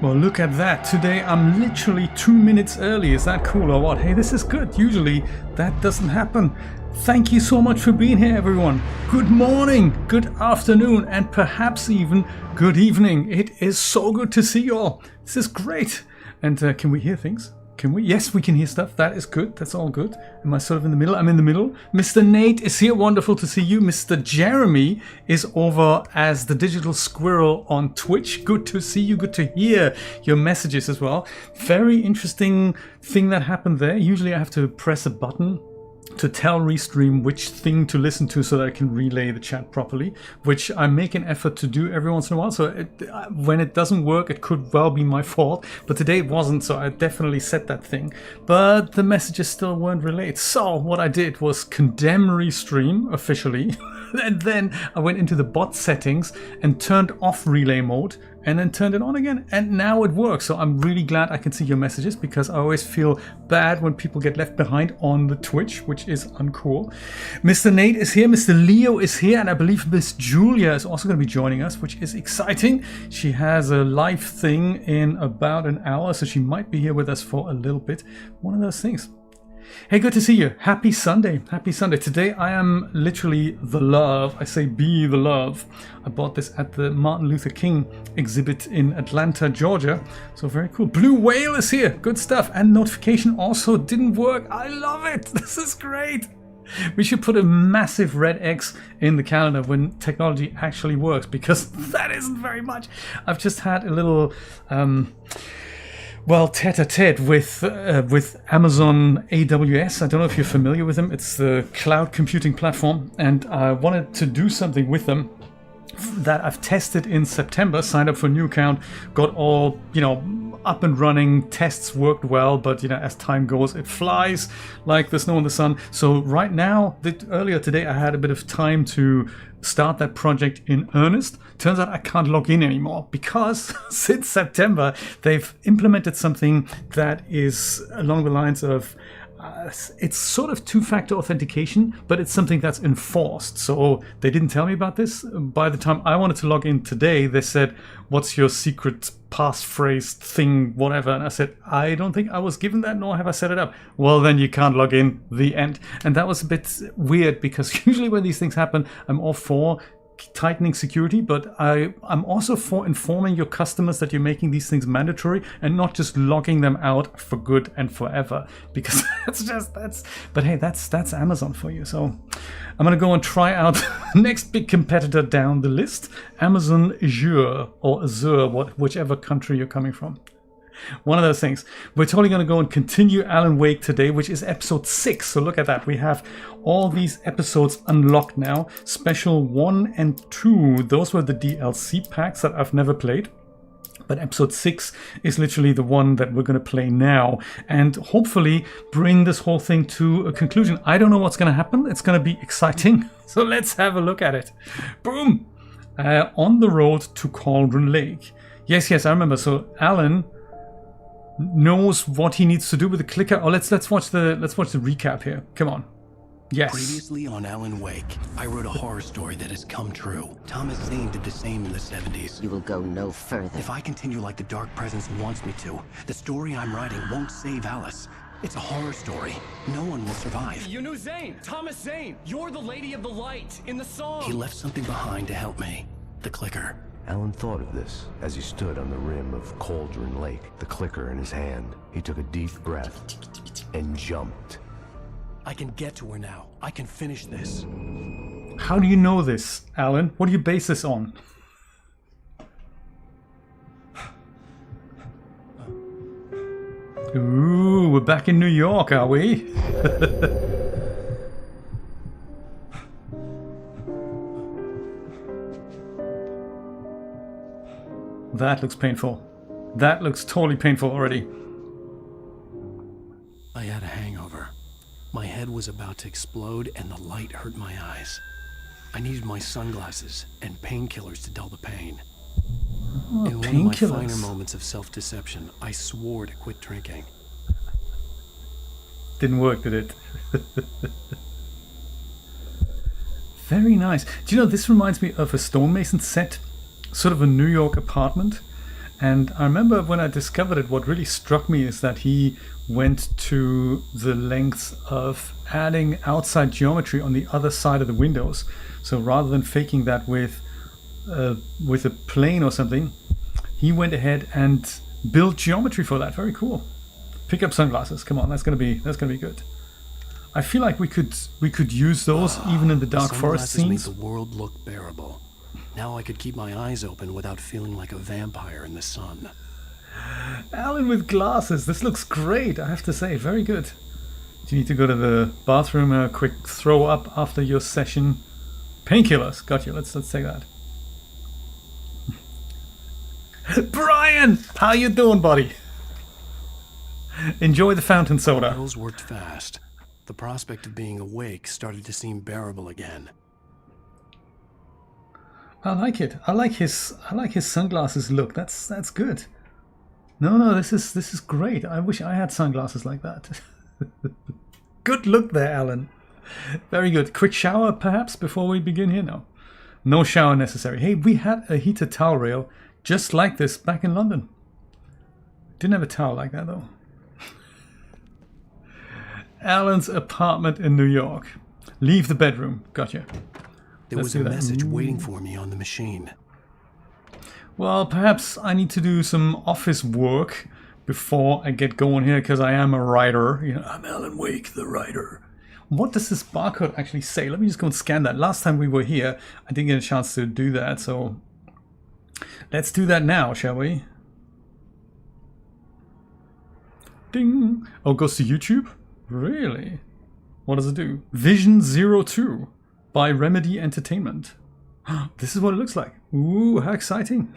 Well, look at that. Today I'm literally 2 minutes early. Is that cool or what? Hey, this is good. Usually that doesn't happen. Thank you so much for being here, everyone. Good morning, good afternoon, and perhaps even good evening. It is so good to see you all. This is great. And can we hear things? Can we? Yes, we can hear stuff. That is good. That's all good. Am I sort of in the middle? I'm in the middle. Mr. Nate is here. Wonderful to see you. Mr. Jeremy is over as the Digital Squirrel on Twitch. Good to see you. Good to hear your messages as well. Very interesting thing that happened there. Usually I have to press a button to tell Restream which thing to listen to so that I can relay the chat properly, which I make an effort to do every once in a while. So when it doesn't work, it could well be my fault, but today it wasn't, so I definitely set that thing. But the messages still weren't relayed. So what I did was condemn Restream officially, and then I went into the bot settings and turned off relay mode, and then turned it on again, and now it works. So I'm really glad I can see your messages, because I always feel bad when people get left behind on the Twitch, which is uncool. Mr. Nate is here, Mr. Leo is here, and I believe Miss Julia is also going to be joining us, which is exciting. She has a live thing in about an hour, so she might be here with us for a little bit. One of those things. Hey, good to see you. Happy Sunday. Happy Sunday. Today I am literally the love. I say be the love. I bought this at the Martin Luther King exhibit in Atlanta, Georgia. So very cool. Blue Whale is here. Good stuff. And notification also didn't work. I love it. This is great. We should put a massive red X in the calendar when technology actually works, because that isn't very much. I've just had a little... well, tete-a-tete with Amazon AWS. I don't know if you're familiar with them. It's the cloud computing platform, and I wanted to do something with them that I've tested in September. Signed up for a new account, got all, up and running. Tests worked well, but as time goes, it flies like the snow in the sun. So right now, earlier today, I had a bit of time to start that project in earnest. Turns out I can't log in anymore, because since September they've implemented something that is along the lines of it's sort of two-factor authentication, but it's something that's enforced. So they didn't tell me about this. By the time I wanted to log in today, they said, what's your secret passphrase thing, whatever? And I said, I don't think I was given that, nor have I set it up. Well, then you can't log in, the end. And that was a bit weird, because usually when these things happen, I'm all for tightening security, but I'm also for informing your customers that you're making these things mandatory and not just logging them out for good and forever, because but hey, that's Amazon for you. So I'm gonna go and try out the next big competitor down the list, Amazon Azure, or Azure, whichever country you're coming from. One of those things. We're totally going to go and continue Alan Wake today, which is episode 6. So look at that. We have all these episodes unlocked now. Special 1 and 2. Those were the DLC packs that I've never played. But episode 6 is literally the one that we're going to play now, and hopefully bring this whole thing to a conclusion. I don't know what's going to happen. It's going to be exciting. So let's have a look at it. Boom! On the road to Cauldron Lake. Yes, I remember. So Alan knows what he needs to do with the clicker. Oh, let's watch the recap here. Come on. Yes. Previously on Alan Wake, I wrote a horror story that has come true. Thomas Zane did the same in the 70s. You will go no further. If I continue like the Dark Presence wants me to, the story I'm writing won't save Alice. It's a horror story. No one will survive. You knew Zane! Thomas Zane! You're the Lady of the Light in the song! He left something behind to help me. The clicker. Alan thought of this as he stood on the rim of Cauldron Lake, the clicker in his hand. He took a deep breath and jumped. I can get to her now. I can finish this. How do you know this, Alan? What do you base this on? Ooh, we're back in New York, are we? That looks painful. That looks totally painful already. I had a hangover. My head was about to explode and the light hurt my eyes. I needed my sunglasses and painkillers to dull the pain. Oh, in one of my finer moments of self-deception, I swore to quit drinking. Didn't work, did it? Very nice. Do you know, this reminds me of a stonemason set, sort of a New York apartment. And I remember when I discovered it, what really struck me is that he went to the lengths of adding outside geometry on the other side of the windows. So rather than faking that with a plane or something, he went ahead and built geometry for that. Very cool. Pick up sunglasses. Come on, that's gonna be good. I feel like we could use those even in the dark forest scenes. Made the world look bearable. Now I could keep my eyes open without feeling like a vampire in the sun. Alan with glasses. This looks great, I have to say. Very good. Do you need to go to the bathroom? A quick throw up after your session. Painkillers. Got you. Let's take that. Brian, how you doing, buddy? Enjoy the fountain soda. Pills worked fast. The prospect of being awake started to seem bearable again. I like it. I like his sunglasses look. That's good. No, this is great. I wish I had sunglasses like that. Good look there, Alan. Very good. Quick shower, perhaps, before we begin here? No shower necessary. Hey, we had a heated towel rail just like this back in London. Didn't have a towel like that, though. Alan's apartment in New York. Leave the bedroom. Gotcha. There was a message waiting for me on the machine. Well, perhaps I need to do some office work before I get going here, because I am a writer. You know, I'm Alan Wake, the writer. What does this barcode actually say? Let me just go and scan that. Last time we were here, I didn't get a chance to do that, so let's do that now, shall we? Ding! Oh, it goes to YouTube? Really? What does it do? Vision 02 by Remedy Entertainment. This is what it looks like. Ooh, how exciting.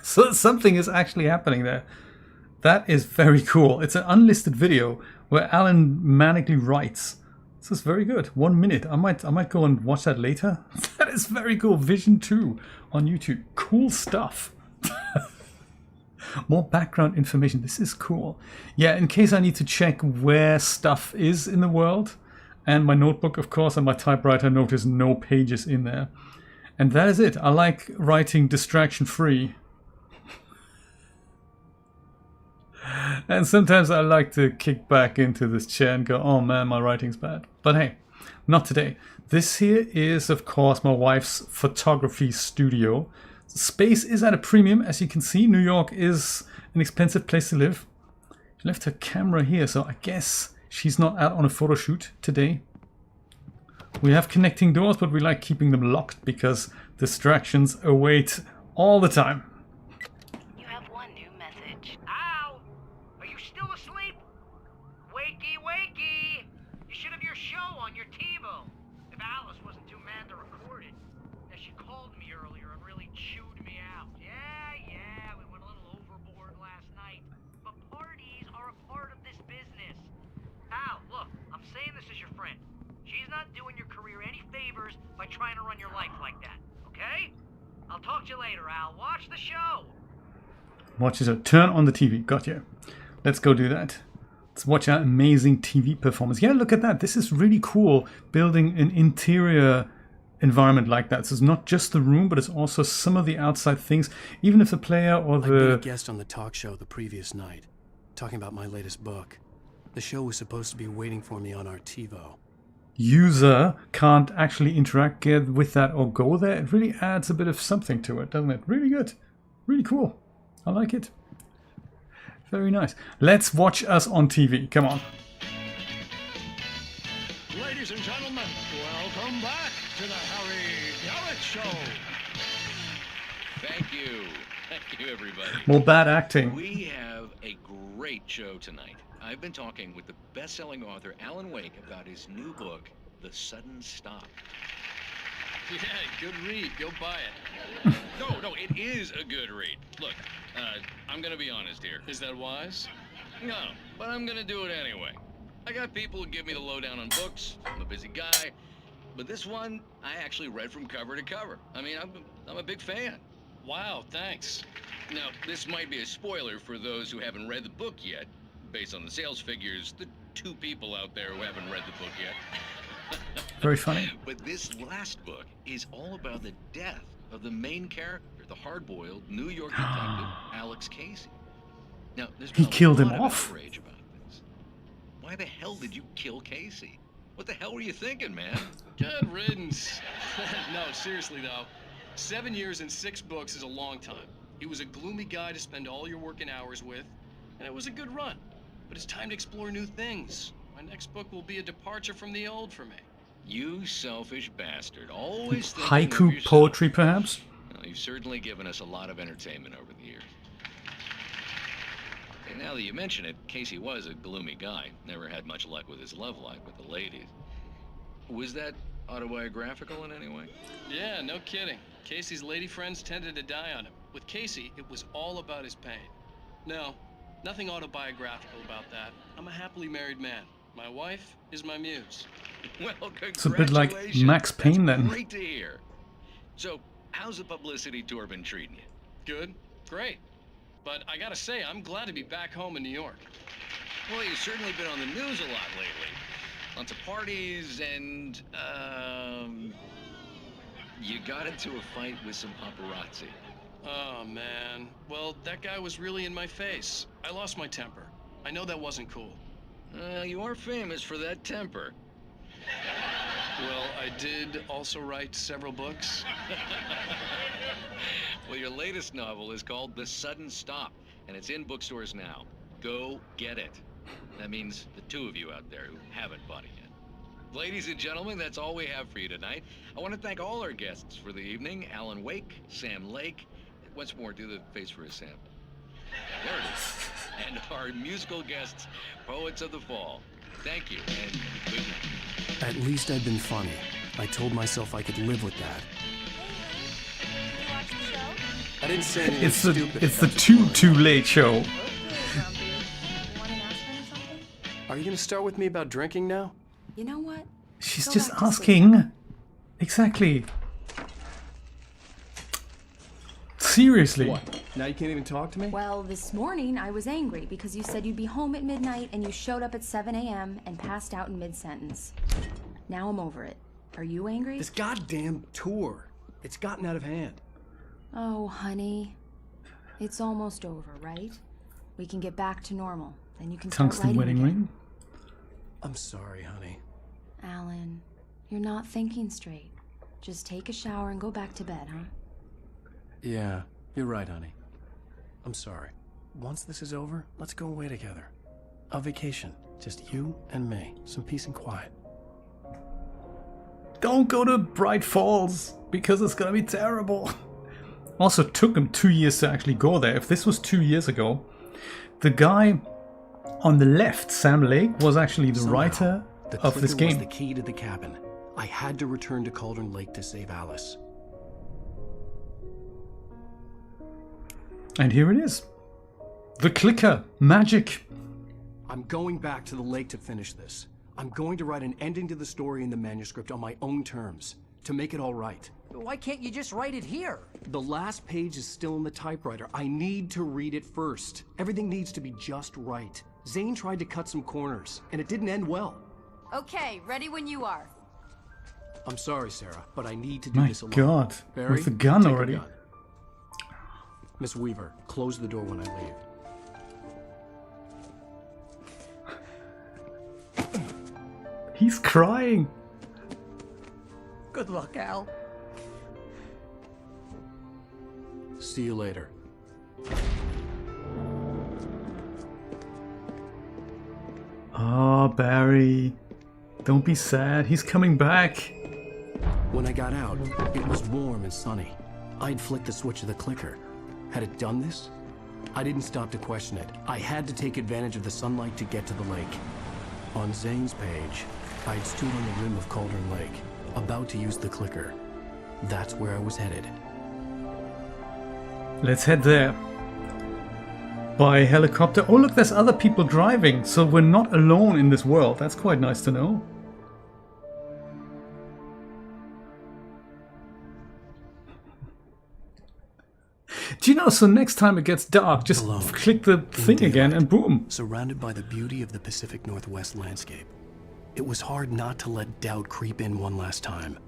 So something is actually happening there. That is very cool. It's an unlisted video where Alan manically writes. This is very good. 1 minute. I might go and watch that later. That is very cool. Vision 2 on YouTube. Cool stuff. More background information. This is cool. Yeah, in case I need to check where stuff is in the world. And my notebook, of course, and my typewriter. Notice no pages in there. And that is it. I like writing distraction-free. And sometimes I like to kick back into this chair and go, oh man, my writing's bad. But hey, not today. This here is, of course, my wife's photography studio. Space is at a premium, as you can see. New York is an expensive place to live. She left her camera here, so I guess she's not out on a photo shoot today. We have connecting doors, but we like keeping them locked because distractions await all the time. You have one new message. Ow! Are you still asleep? Wakey, wakey! You should have your show on your TiVo. If Alice wasn't too mad to record it. Now, she called me earlier and really chewed me out. Yeah, we went a little overboard last night. But parties are a part of this business. Al, look, I'm saying this as your friend. She's not doing your career any favors by trying to run your life like that, okay? I'll talk to you later, Al. Watch the show. Watch it. Turn on the TV. Gotcha. Let's go do that. Let's watch our amazing TV performance. Yeah, look at that. This is really cool, building an interior environment like that. So it's not just the room, but it's also some of the outside things. Even if the player or I'd been a the... guest on the talk show the previous night, talking about my latest book. The show was supposed to be waiting for me on our TiVo. user can't actually interact with that or go there, it really adds a bit of something to it, doesn't it? Really good. Really cool. I like it. Very nice. Let's watch us on TV. Come on. Ladies and gentlemen, welcome back to the Harry Garrett Show. Thank you. Thank you, everybody. More bad acting. We have a great show tonight. I've been talking with the best-selling author Alan Wake about his new book, The Sudden Stop. Yeah, good read. Go buy it. No, it is a good read. Look, I'm gonna be honest here. Is that wise? No, but I'm gonna do it anyway. I got people who give me the lowdown on books. I'm a busy guy. But this one, I actually read from cover to cover. I mean, I'm a big fan. Wow, thanks. Now, this might be a spoiler for those who haven't read the book yet. Based on the sales figures, the 2 people out there who haven't read the book yet. Very funny. But this last book is all about the death of the main character, the hard-boiled New York detective Alex Casey. Now, there's He been a killed him lot of off? outrage about this. Why the hell did you kill Casey? What the hell were you thinking, man? Good riddance. No, seriously though, 7 years and 6 books is a long time. He was a gloomy guy to spend all your working hours with, and it was a good run. But it's time to explore new things. My next book will be a departure from the old for me. You selfish bastard. Always thinking of Haiku yourself. poetry, perhaps? Well, you've certainly given us a lot of entertainment over the years. And now that you mention it, Casey was a gloomy guy. Never had much luck with his love life with the ladies. Was that autobiographical in any way? Yeah, no kidding. Casey's lady friends tended to die on him. With Casey, it was all about his pain. No, nothing autobiographical about that. I'm a happily married man. My wife is my muse. Well, It's a bit like congratulations. Max Payne That's then. Great to hear. So, how's the publicity tour been treating you? Good, great. But I gotta say, I'm glad to be back home in New York. Well, you've certainly been on the news a lot lately. Lots of parties and, you got into a fight with some paparazzi. Oh, man. Well, that guy was really in my face. I lost my temper. I know that wasn't cool. You are famous for that temper. Well, I did also write several books. Well, your latest novel is called The Sudden Stop, and it's in bookstores now. Go get it. That means the two of you out there who haven't bought it yet. Ladies and gentlemen, that's all we have for you tonight. I want to thank all our guests for the evening. Alan Wake, Sam Lake. Once more, do the face for a sample. There it is. And our musical guests, Poets of the Fall. Thank you, and good night. At least I'd been funny. I told myself I could live with that. I didn't say anything stupid. It's the too late show. Are you gonna start with me about drinking now? You know what? She's Go just back to sleep. asking. Exactly. Seriously. What? Now you can't even talk to me? Well, this morning I was angry because you said you'd be home at midnight and you showed up at 7 a.m. and passed out in mid-sentence. Now I'm over it. Are you angry? This goddamn tour. It's gotten out of hand. Oh, honey. It's almost over, right? We can get back to normal. Then you can start Tungsten writing wedding again. ring. I'm sorry, honey. Alan, you're not thinking straight. Just take a shower and go back to bed, huh? Yeah, you're right, honey. I'm sorry. Once this is over, let's go away together. A vacation. Just you and me. Some peace and quiet. Don't go to Bright Falls, because it's gonna be terrible. Also, it took him 2 years to actually go there. If this was 2 years ago, the guy on the left, Sam Lake, was actually the Somehow, writer the of this clicker was game. the key to the cabin. I had to return to Cauldron Lake to save Alice. And here it is. The clicker. Magic. I'm going back to the lake to finish this. I'm going to write an ending to the story in the manuscript on my own terms, to make it all right. Why can't you just write it here? The last page is still in the typewriter. I need to read it first. Everything needs to be just right. Zane tried to cut some corners, and it didn't end well. Okay, ready when you are. I'm sorry, Sarah, but I need to do My this alone. God. Barry, With the gun take already. gun. Miss Weaver, close the door when I leave. He's crying. Good luck, Al. See you later. Oh, Barry. Don't be sad. He's coming back. When I got out, it was warm and sunny. I'd flicked the switch of the clicker. Had it done this? I didn't stop to question it. I had to take advantage of the sunlight to get to the lake. On Zane's page, I'd stood on the rim of Cauldron Lake, about to use the clicker. That's where I was headed. Let's head there. By helicopter. Oh, look, there's other people driving, so we're not alone in this world. That's quite nice to know. Do you know, so next time it gets dark, just Alone. click the thing again and boom. Surrounded by the beauty of the Pacific Northwest landscape, it was hard not to let doubt creep in one last time.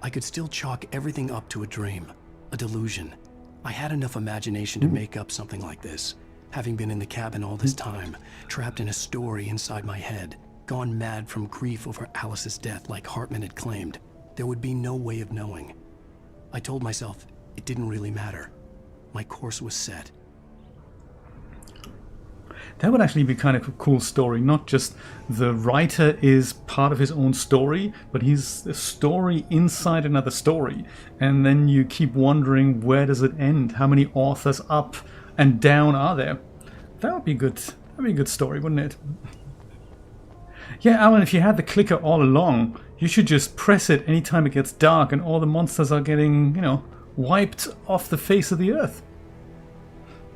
I could still chalk everything up to a dream, a delusion, I had enough imagination to make up something like this. Having been in the cabin all this time, trapped in a story inside my head, gone mad from grief over Alice's death like Hartman had claimed, there would be no way of knowing. I told myself it didn't really matter. My course was set. That would actually be kind of a cool story. Not just the writer is part of his own story, but he's a story inside another story. And then you keep wondering, where does it end? How many authors up and down are there? That would be good. That would be a good story, wouldn't it? Yeah, Alan, if you had the clicker all along, you should just press it anytime it gets dark and all the monsters are getting, you know, wiped off the face of the earth.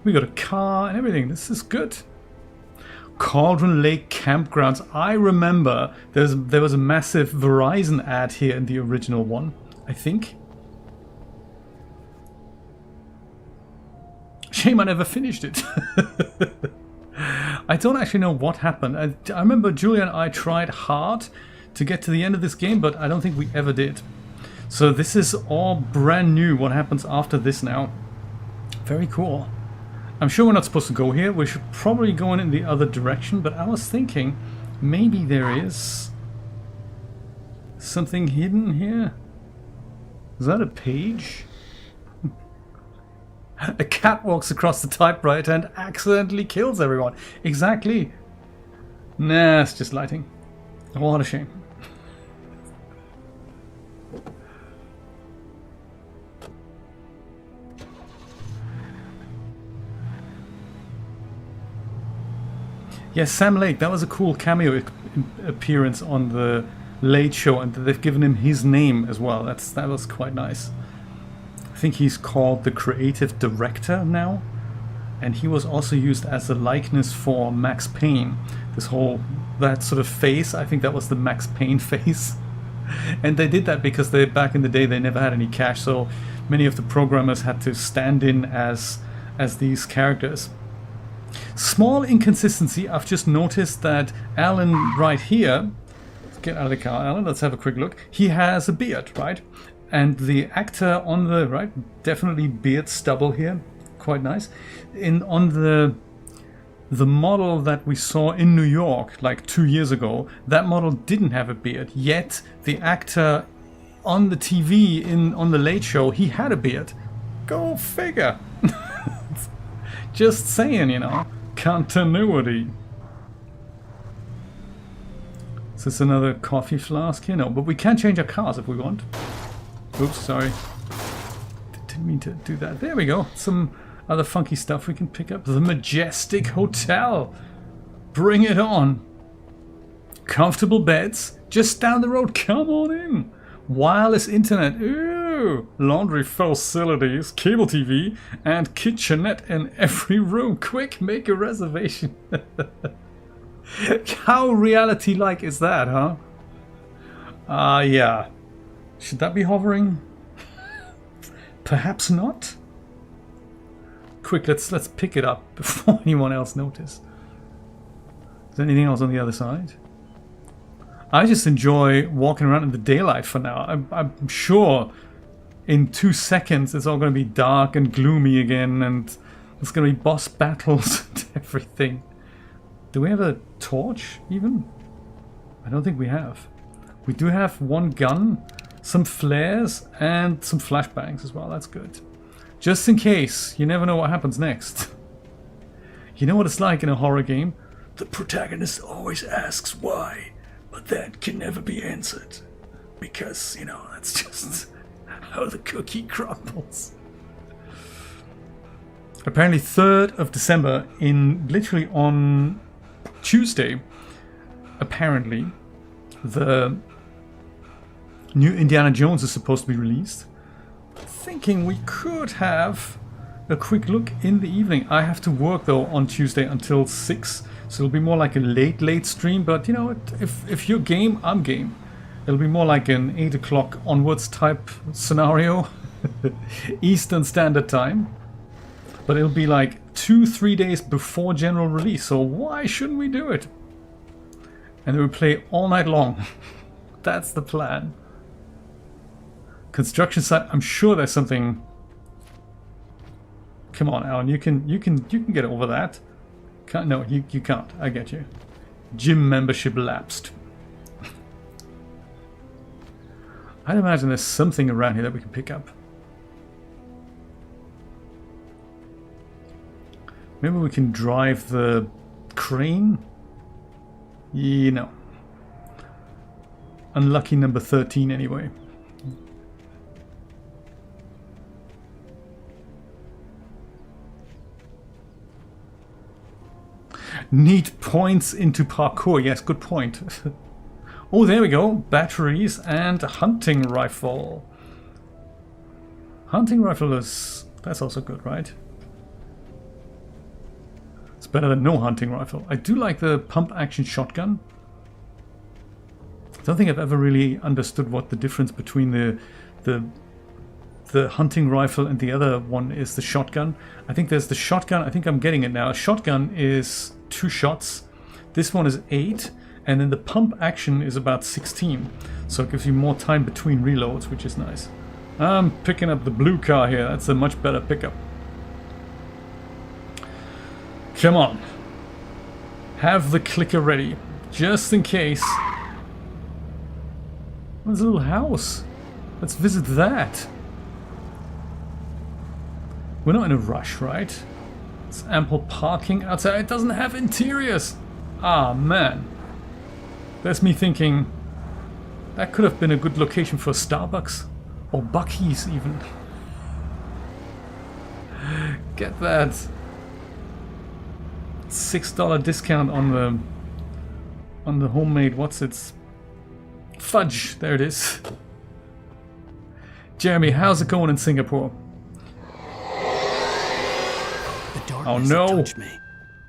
We got a car and everything. This is good. Cauldron Lake Campgrounds. I remember there was a massive Verizon ad here in the original one, I think. Shame I never finished it. I don't actually know what happened. I remember Julia and I tried hard to get to the end of this game, but I don't think we ever did. So this is all brand new, what happens after this now. Very cool. I'm sure we're not supposed to go here. We should probably go in the other direction, but I was thinking maybe there is something hidden here. Is that a page? A cat walks across the typewriter and accidentally kills everyone. Exactly. Nah, it's just lighting. What a shame. Yes, Sam Lake, that was a cool cameo appearance on the Late Show, and they've given him his name as well. That was quite nice. I think he's called the creative director now, and he was also used as a likeness for Max Payne. That sort of face, I think that was the Max Payne face. And they did that because back in the day they never had any cash, so many of the programmers had to stand in as these characters. Small inconsistency, I've just noticed that Alan right here, let's get out of the car, Alan, let's have a quick look. He has a beard, right? And the actor on the right, definitely beard stubble here, quite nice. On the model that we saw in New York like 2 years ago, that model didn't have a beard, yet the actor on the TV on the Late Show, he had a beard. Go figure. Just saying, you know, continuity. Is this another coffee flask here? No, but we can change our cars if we want. Oops, sorry. Didn't mean to do that. There we go. Some other funky stuff we can pick up. The Majestic Hotel. Bring it on. Comfortable beds. Just down the road. Come on in. Wireless internet. Ooh. Laundry facilities. Cable TV. And kitchenette in every room. Quick, make a reservation. How reality-like is that, huh? Yeah. Should that be hovering? Perhaps not. Quick, let's pick it up before anyone else notices. Is there anything else on the other side? I just enjoy walking around in the daylight for now. I'm sure in 2 seconds it's all going to be dark and gloomy again, and there's going to be boss battles and everything. Do we have a torch even? I don't think we have. We do have one gun, some flares, and some flashbangs as well. That's good. Just in case. You never know what happens next. You know what it's like in a horror game? The protagonist always asks why, but that can never be answered. Because, you know, that's just how the cookie crumbles. Apparently 3rd of December, literally on Tuesday, apparently, the new Indiana Jones is supposed to be released. Thinking we could have a quick look in the evening. I have to work though on Tuesday until 6, so it'll be more like a late stream, but you know, if you're game, I'm game. It'll be more like an 8 o'clock onwards type scenario. Eastern Standard Time. But it'll be like 2-3 days before general release, so why shouldn't we do it? And then we'll play all night long. That's the plan. Construction site, I'm sure there's something Come on, Alan, you can get over that. No, you can't. I get you. Gym membership lapsed. I'd imagine there's something around here that we can pick up. Maybe we can drive the crane? You know. Unlucky number 13 anyway. Need points into parkour. Yes, good point. Oh, there we go. Batteries and hunting rifle. Hunting rifle is... that's also good, right? It's better than no hunting rifle. I do like the pump action shotgun. I don't think I've ever really understood what the difference between the hunting rifle and the other one is. The shotgun. I think there's the shotgun. I think I'm getting it now. A shotgun is 2 shots. This one is 8. And then the pump action is about 16. So it gives you more time between reloads, which is nice. I'm picking up the blue car here. That's a much better pickup. Come on. Have the clicker ready. Just in case. There's a little house. Let's visit that. We're not in a rush, right? It's ample parking outside. It doesn't have interiors. Ah, man. That's me thinking that could have been a good location for Starbucks or Buc-ee's even. Get that $6 discount on the homemade, what's it? Fudge. There it is. Jeremy, how's it going in Singapore? The darkness Oh no! touched me.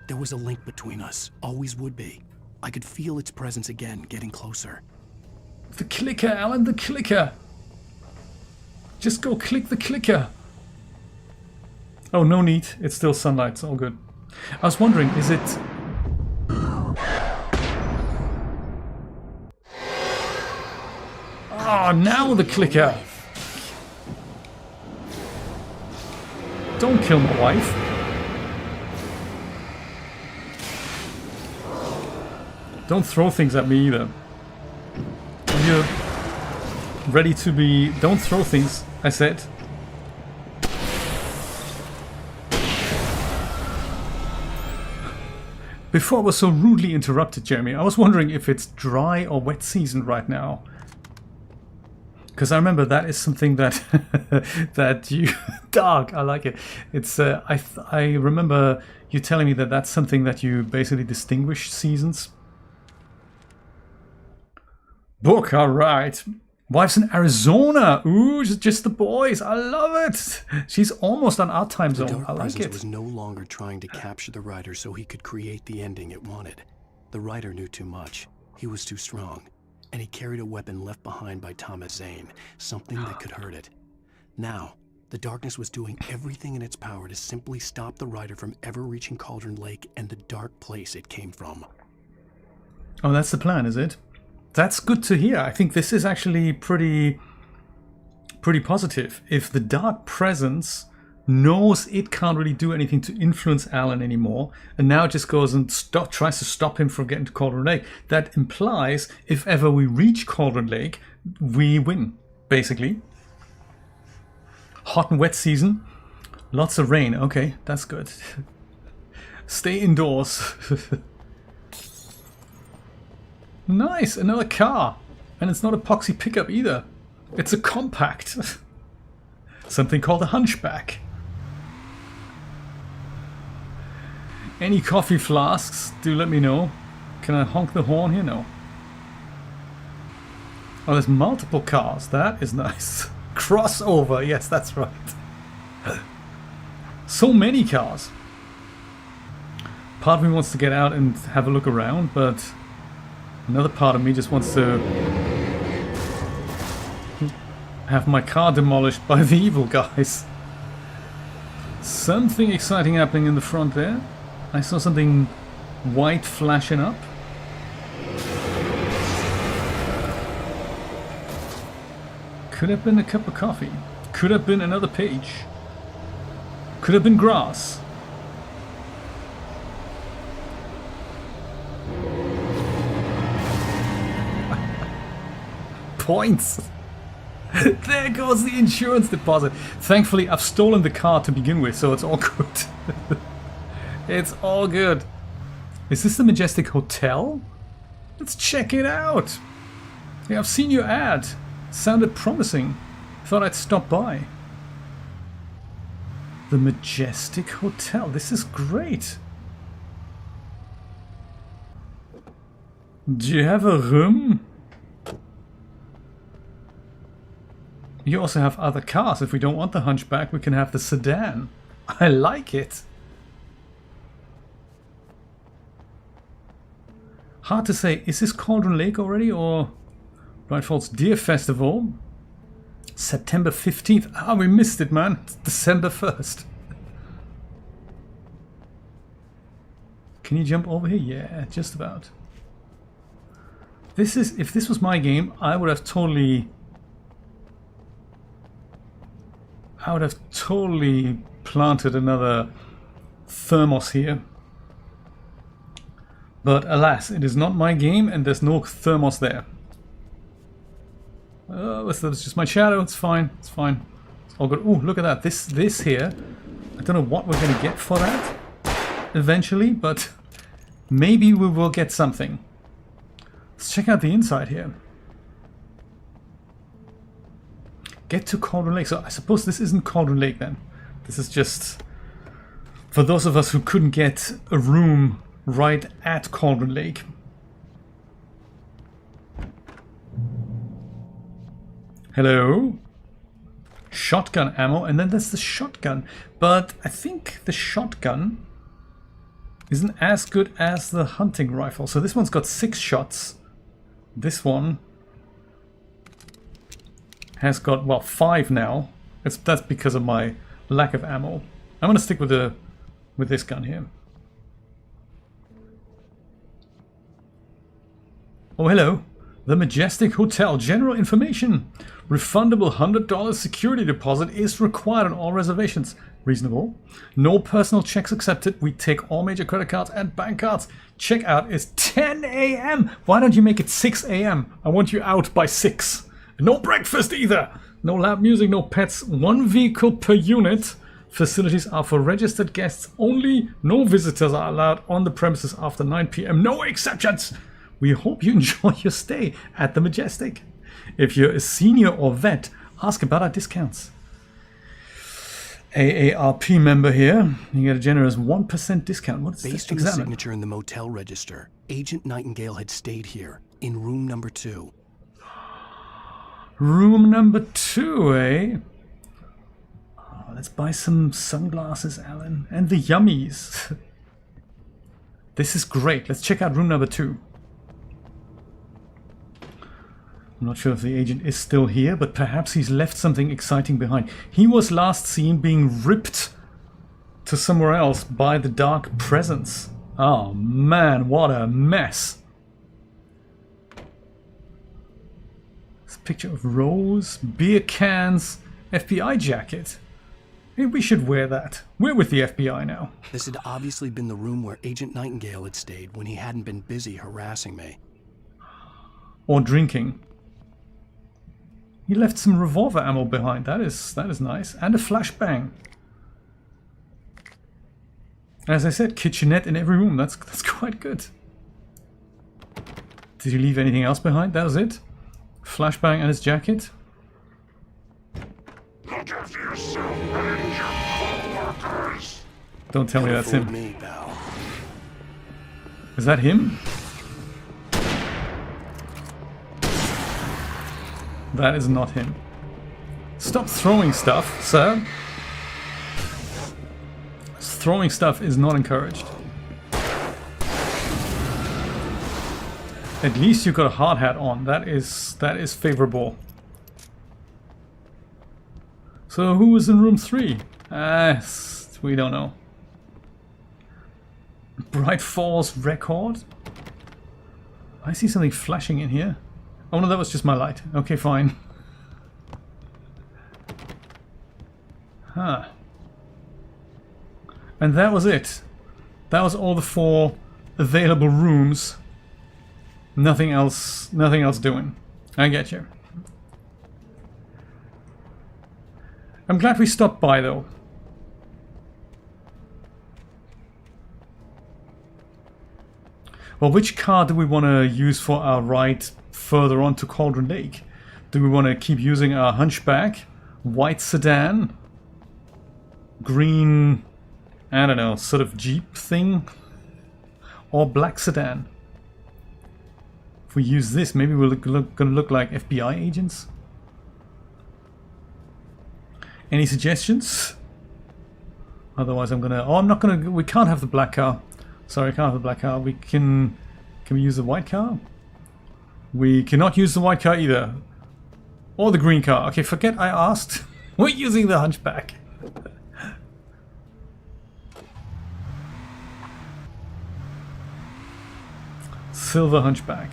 There was a link between us. Always would be. I could feel its presence again, getting closer. The clicker, Alan, the clicker. Just go click the clicker. Oh, no need. It's still sunlight. It's all good. I was wondering, is it... Ah, now the clicker. Don't kill my wife. Don't throw things at me either. When you're ready to be... Don't throw things, I said. Before I was so rudely interrupted, Jeremy, I was wondering if it's dry or wet season right now. Because I remember that is something that that you... Dark, I like it. It's I remember you telling me that that's something that you basically distinguish seasons. Book, alright. Wife's in Arizona. Ooh, just the boys. I love it. She's almost on our time zone. The dark I like presence it. was no longer trying to capture the writer so he could create the ending it wanted. The writer knew too much. He was too strong. And he carried a weapon left behind by Thomas Zane. Something that could hurt it. Now, the darkness was doing everything in its power to simply stop the writer from ever reaching Cauldron Lake and the dark place it came from. Oh, that's the plan, is it? That's good to hear. I think this is actually pretty positive. If the dark presence knows it can't really do anything to influence Alan anymore, and now just goes and tries to stop him from getting to Cauldron Lake, that implies if ever we reach Cauldron Lake, we win, basically. Hot and wet season. Lots of rain. Okay, that's good. Stay indoors. Nice, another car. And it's not a poxy pickup either. It's a compact. Something called a hunchback. Any coffee flasks, do let me know. Can I honk the horn here? No. Oh, there's multiple cars. That is nice. Crossover. Yes, that's right. So many cars. Part of me wants to get out and have a look around, but another part of me just wants to have my car demolished by the evil guys. Something exciting happening in the front there. I saw something white flashing up. Could have been a cup of coffee. Could have been another page. Could have been grass. Points. There goes the insurance deposit. Thankfully, I've stolen the car to begin with, so it's all good. It's all good. Is this the Majestic Hotel? Let's check it out. Yeah, I've seen your ad. Sounded promising. Thought I'd stop by. The Majestic Hotel. This is great. Do you have a room? You also have other cars. If we don't want the Hunchback, we can have the sedan. I like it. Hard to say. Is this Cauldron Lake already or Bright Falls Deer Festival? September 15th. Ah, we missed it, man. It's December 1st. Can you jump over here? Yeah, just about. This is, if this was my game, I would have totally planted another thermos here. But alas, it is not my game and there's no thermos there. Oh, that's just my shadow. It's fine. It's fine. It's all good. Oh, look at that. This here. I don't know what we're going to get for that eventually, but maybe we will get something. Let's check out the inside here. Get to Cauldron Lake. So I suppose this isn't Cauldron Lake then. This is just for those of us who couldn't get a room right at Cauldron Lake. Hello? Shotgun ammo, and then there's the shotgun. But I think the shotgun isn't as good as the hunting rifle. So this one's got 6 shots. This one has got, well, 5 now. That's because of my lack of ammo. I'm gonna stick with this gun here. Oh, hello. The Majestic Hotel. General information. Refundable $100 security deposit is required on all reservations. Reasonable. No personal checks accepted. We take all major credit cards and bank cards. Checkout is 10 a.m. Why don't you make it 6 a.m.? I want you out by 6. No breakfast either. No loud music, no pets. 1 vehicle per unit. Facilities are for registered guests only. No visitors are allowed on the premises after 9 p.m. No exceptions. We hope you enjoy your stay at the Majestic. If you're a senior or vet, ask about our discounts. AARP member here. You get a generous 1% discount. What is this? Based on the signature in the motel register, Agent Nightingale had stayed here, in room number 2. Room number 2, eh? Oh, let's buy some sunglasses, Alan. And the yummies. This is great. Let's check out room number 2. I'm not sure if the agent is still here, but perhaps he's left something exciting behind. He was last seen being ripped to somewhere else by the dark presence. Oh man, what a mess. This picture of Rose, beer cans, FBI jacket. Maybe we should wear that. We're with the FBI now. This had obviously been the room where Agent Nightingale had stayed when he hadn't been busy harassing me. Or drinking. He left some revolver ammo behind. That is nice. And a flashbang. As I said, kitchenette in every room. That's quite good. Did you leave anything else behind? That was it? Flashbang and his jacket. Look after yourself and your co-workers. Don't tell me that's him. Me, pal. Is that him? That is not him. Stop throwing stuff, sir. Throwing stuff is not encouraged. At least you got a hard hat on. That is favorable. So who was in room 3? We don't know. Bright Falls record? I see something flashing in here. Oh no, that was just my light. Okay, fine. And that was it. That was all the 4 available rooms. Nothing else doing. I get you. I'm glad we stopped by though. Well, which car do we want to use for our ride further on to Cauldron Lake? Do we want to keep using our hunchback, white sedan, green, I don't know, sort of Jeep thing, or black sedan? If we use this, maybe we're gonna look like FBI agents. Any suggestions? Otherwise, I'm gonna. Oh, I'm not gonna. We can't have the black car. Sorry, can't have the black car. We can. Can we use the white car? We cannot use the white car either. Or the green car. Okay, forget I asked. We're using the hunchback. Silver hunchback.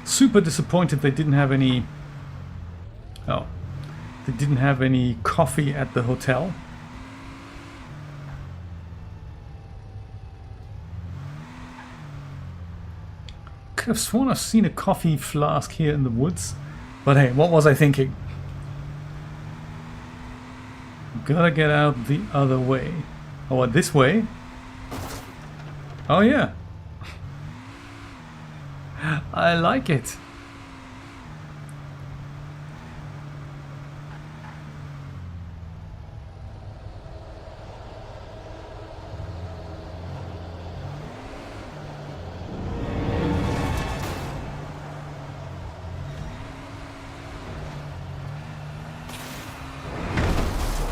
Super disappointed they didn't have any. Oh, they didn't have any coffee at the hotel. Could have sworn I've seen a coffee flask here in the woods. But hey, what was I thinking? Gotta get out the other way. Oh, what, this way? Oh yeah. I like it.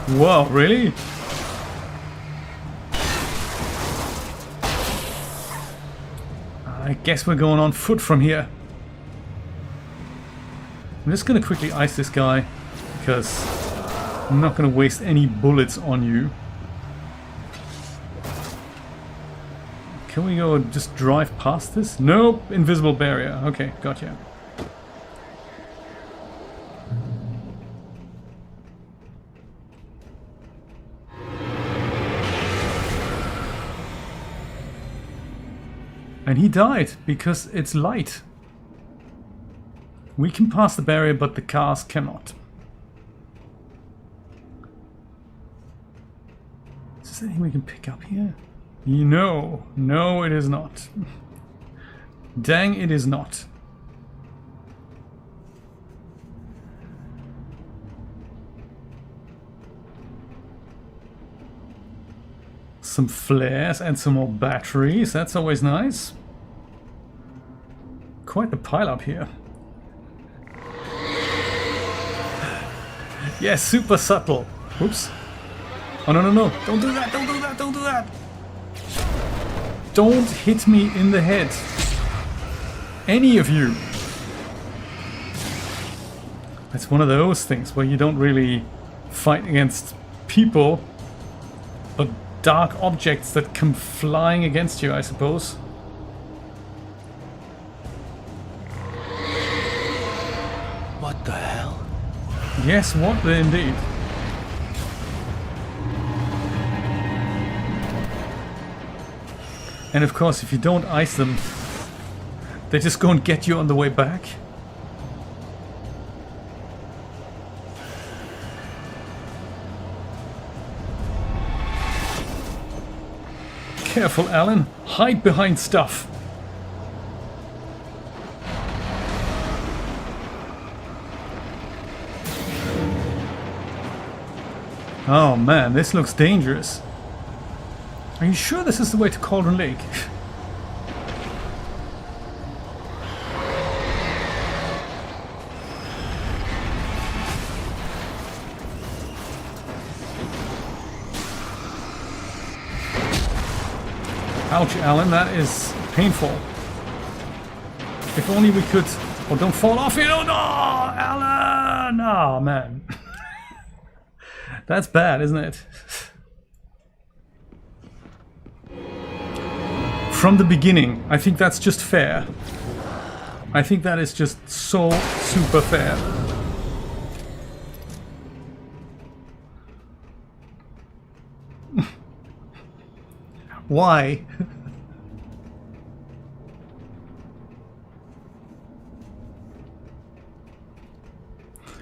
Whoa, really? I guess we're going on foot from here. I'm just going to quickly ice this guy because I'm not going to waste any bullets on you. Can we go just drive past this? Nope, invisible barrier. Okay, gotcha. And he died because it's light. We can pass the barrier, but the cars cannot. Is there anything we can pick up here? No, no it is not. Dang, it is not. Some flares and some more batteries, that's always nice. Quite the pile up here. Yes, super subtle. Oops. Oh no, no, no. Don't do that, don't do that, don't do that. Don't hit me in the head. Any of you. It's one of those things where you don't really fight against people, but dark objects that come flying against you, I suppose. What the hell? Yes, what the indeed. And of course, if you don't ice them, they just go and get you on the way back. Careful, Alan. Hide behind stuff. Oh man, this looks dangerous. Are you sure this is the way to Cauldron Lake? Ouch, Alan, that is painful. If only we could... Oh, don't fall off here! Oh no! Alan! Oh man. That's bad, isn't it? From the beginning, I think that's just fair. I think that is just so super fair. Why?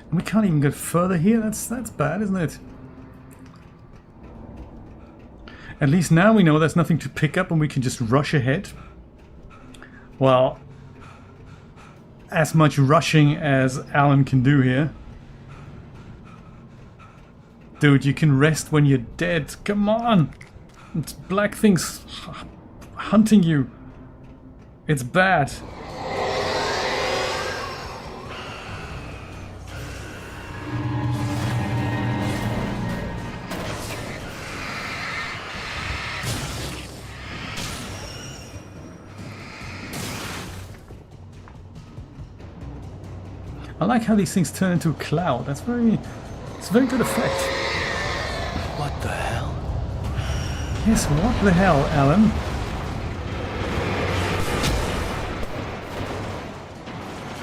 And we can't even get further here. That's bad, isn't it? At least now we know there's nothing to pick up and we can just rush ahead. Well, as much rushing as Alan can do here. Dude, you can rest when you're dead. Come on! It's black things hunting you. It's bad. I like how these things turn into a cloud. It's a very good effect. What the hell? Yes, what the hell, Alan?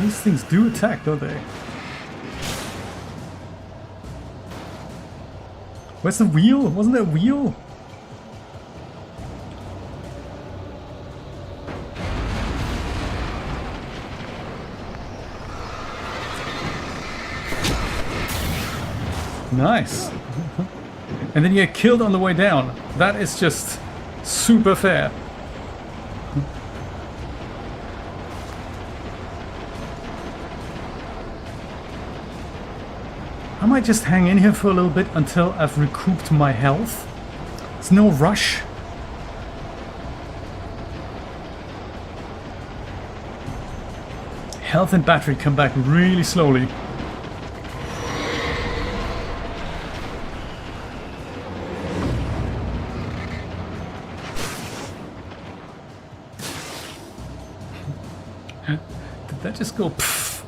These things do attack, don't they? Where's the wheel? Wasn't there a wheel? Nice. And then you get killed on the way down. That is just super fair. I might just hang in here for a little bit until I've recouped my health. There's no rush. Health and battery come back really slowly. Did that just go pfft?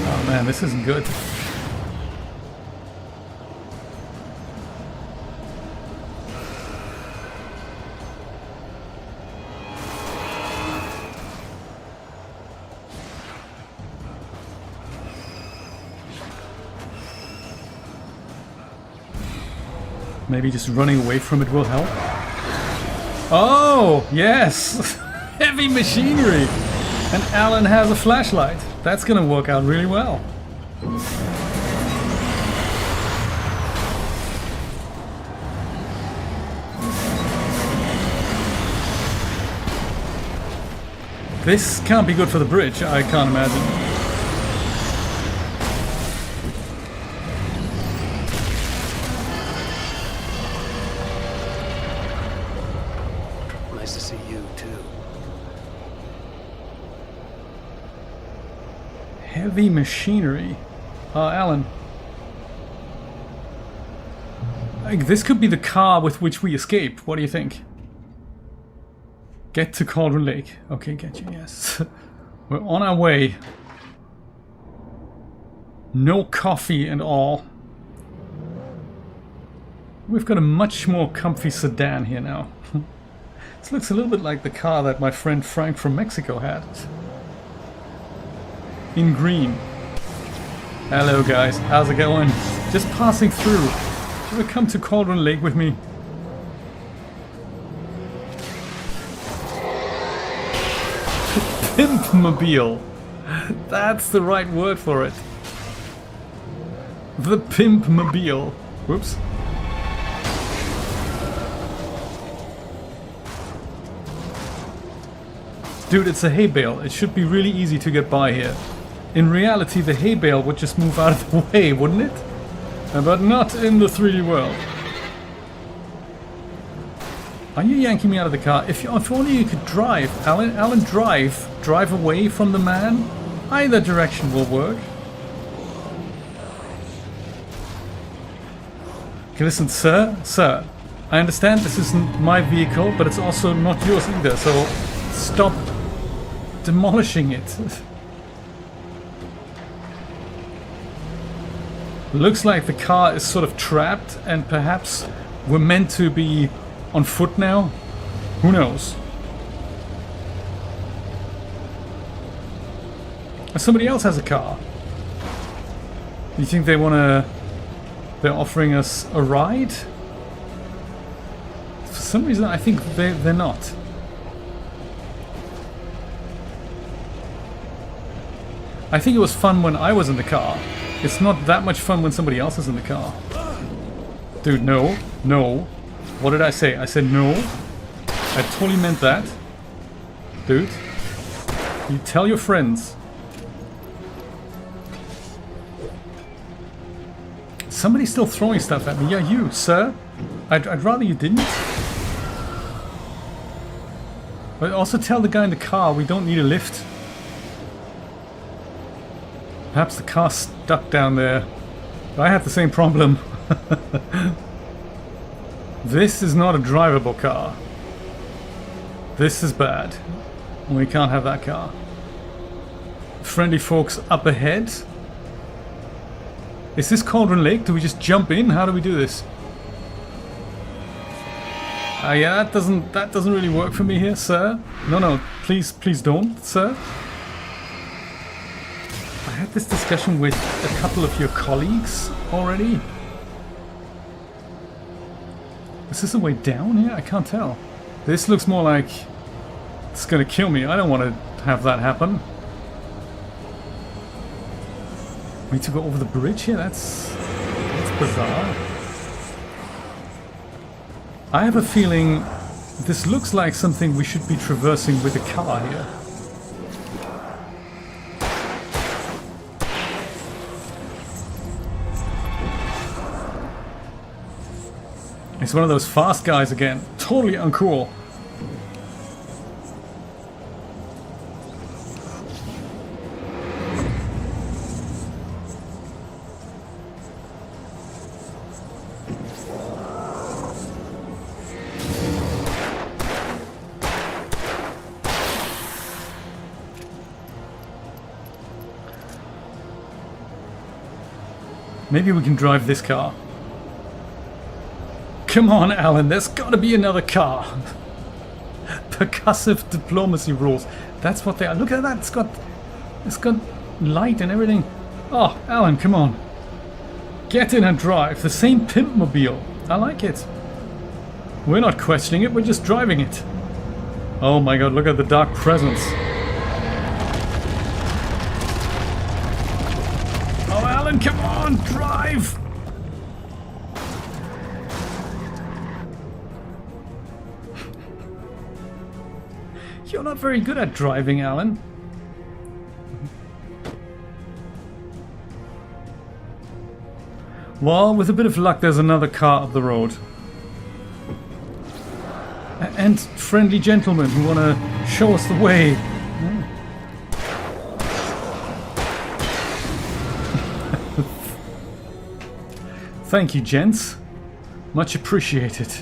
Oh man, this isn't good. Maybe just running away from it will help. Oh, yes! Heavy machinery! And Alan has a flashlight. That's gonna work out really well. This can't be good for the bridge, I can't imagine. Nice to see you, too. Heavy machinery. Alan. Like, this could be the car with which we escape. What do you think? Get to Cauldron Lake. Okay, get you, yes. We're on our way. No coffee and all. We've got a much more comfy sedan here now. This looks a little bit like the car that my friend Frank from Mexico had. In green. Hello guys, how's it going? Just passing through. Should we come to Cauldron Lake with me? Pimpmobile. That's the right word for it. The Pimpmobile. Whoops. Dude, it's a hay bale. It should be really easy to get by here. In reality, the hay bale would just move out of the way, wouldn't it? But not in the 3D world. Are you yanking me out of the car? If only you could drive. Alan, drive. Drive away from the man. Either direction will work. Okay, listen, sir. I understand this isn't my vehicle, but it's also not yours either, so stop demolishing it. Looks like the car is sort of trapped, and perhaps we're meant to be on foot now? Who knows? Somebody else has a car. You think they wanna... They're offering us a ride? For some reason I think they're not. I think it was fun when I was in the car. It's not that much fun when somebody else is in the car. Dude, no. No. What did I say? I said no. I totally meant that. Dude. You tell your friends. Somebody's still throwing stuff at me. Yeah, you, sir. I'd rather you didn't. But also tell the guy in the car we don't need a lift. Perhaps the car's stuck down there. I had the same problem. This is not a drivable car. This is bad. We can't have that car. Friendly folks up ahead. Is this Cauldron Lake? Do we just jump in? How do we do this? Yeah, that doesn't really work for me here, sir. No, please don't, sir. I had this discussion with a couple of your colleagues already. Is this a way down here? I can't tell. This looks more like it's gonna kill me. I don't want to have that happen. We need to go over the bridge here? That's bizarre. I have a feeling this looks like something we should be traversing with a car here. It's one of those fast guys again. Totally uncool. Maybe we can drive this car. Come on, Alan, there's gotta be another car. Percussive diplomacy rules. That's what they are. Look at that, it's got light and everything. Oh, Alan, come on. Get in and drive. The same pimp mobile. I like it. We're not questioning it, we're just driving it. Oh my god, look at the dark presence. Oh, Alan, come on, drive! You're not very good at driving, Alan. Well, with a bit of luck, there's another car up the road. And friendly gentlemen who want to show us the way. Thank you, gents. Much appreciated.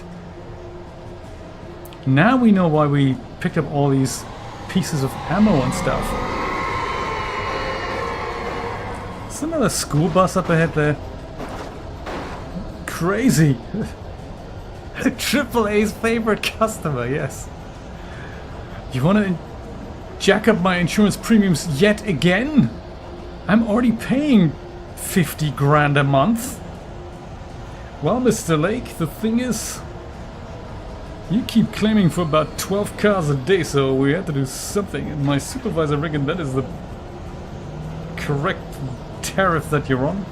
Now we know why we picked up all these pieces of ammo and stuff. There's another school bus up ahead there. Crazy. AAA's favorite customer, yes. You want to jack up my insurance premiums yet again? I'm already paying 50 grand a month. Well, Mr. Lake, the thing is, you keep claiming for about 12 cars a day, so we had to do something, and my supervisor reckoned that is the correct tariff that you're on.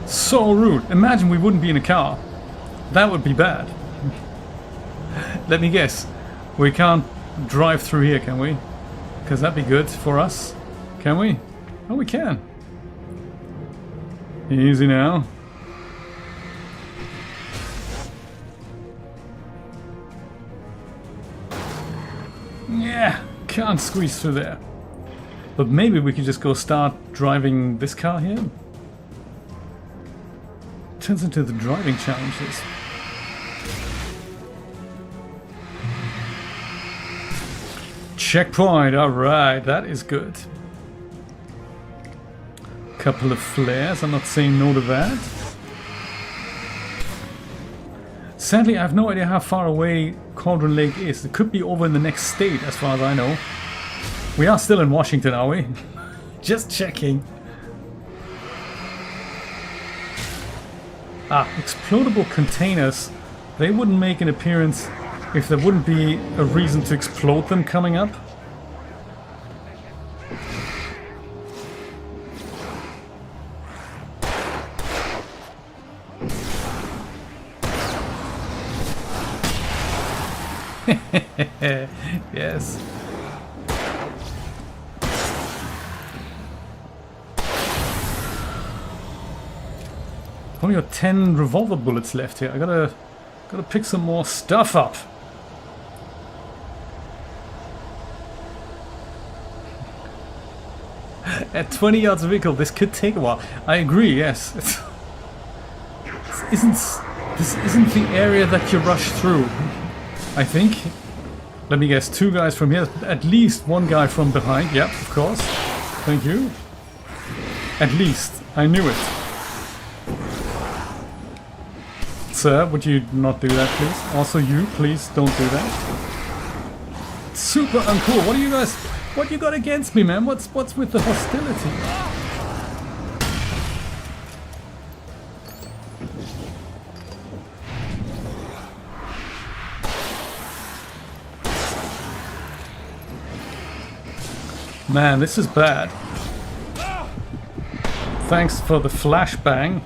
So rude. Imagine we wouldn't be in a car. That would be bad. Let me guess. We can't drive through here, can we? Because that'd be good for us. Can we? Oh, we can. Easy now. Yeah, can't squeeze through there. But maybe we could just go start driving this car here. Turns into the driving challenges. Checkpoint, alright, that is good. Couple of flares, I'm not saying no to that. Sadly, I have no idea how far away Cauldron Lake is. It could be over in the next state, as far as I know. We are still in Washington, are we? Just checking. Ah, explodable containers. They wouldn't make an appearance if there wouldn't be a reason to explode them coming up. Yes. Only got 10 revolver bullets left here. I gotta pick some more stuff up. At 20 yards of vehicle, this could take a while. I agree. Yes. This isn't the area that you rush through. I think. Let me guess, 2 guys from here, at least 1 guy from behind. Yep, of course. Thank you. At least. I knew it. Sir, would you not do that, please? Also you, please don't do that. Super uncool. What are you guys... What you got against me, man? What's with the hostility? Man, this is bad. Thanks for the flashbang.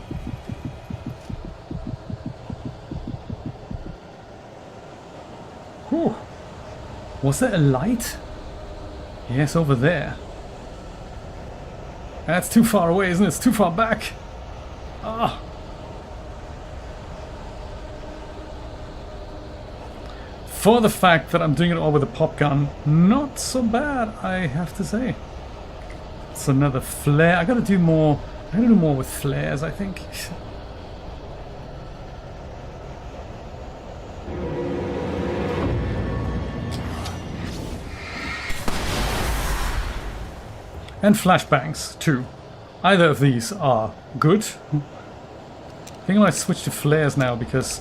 Whew. Was there a light? Yes, over there. That's too far away, isn't it? It's too far back. Ah. For the fact that I'm doing it all with a pop gun, not so bad, I have to say. It's another flare. I gotta do more with flares, I think. And flashbangs, too. Either of these are good. I think I might switch to flares now because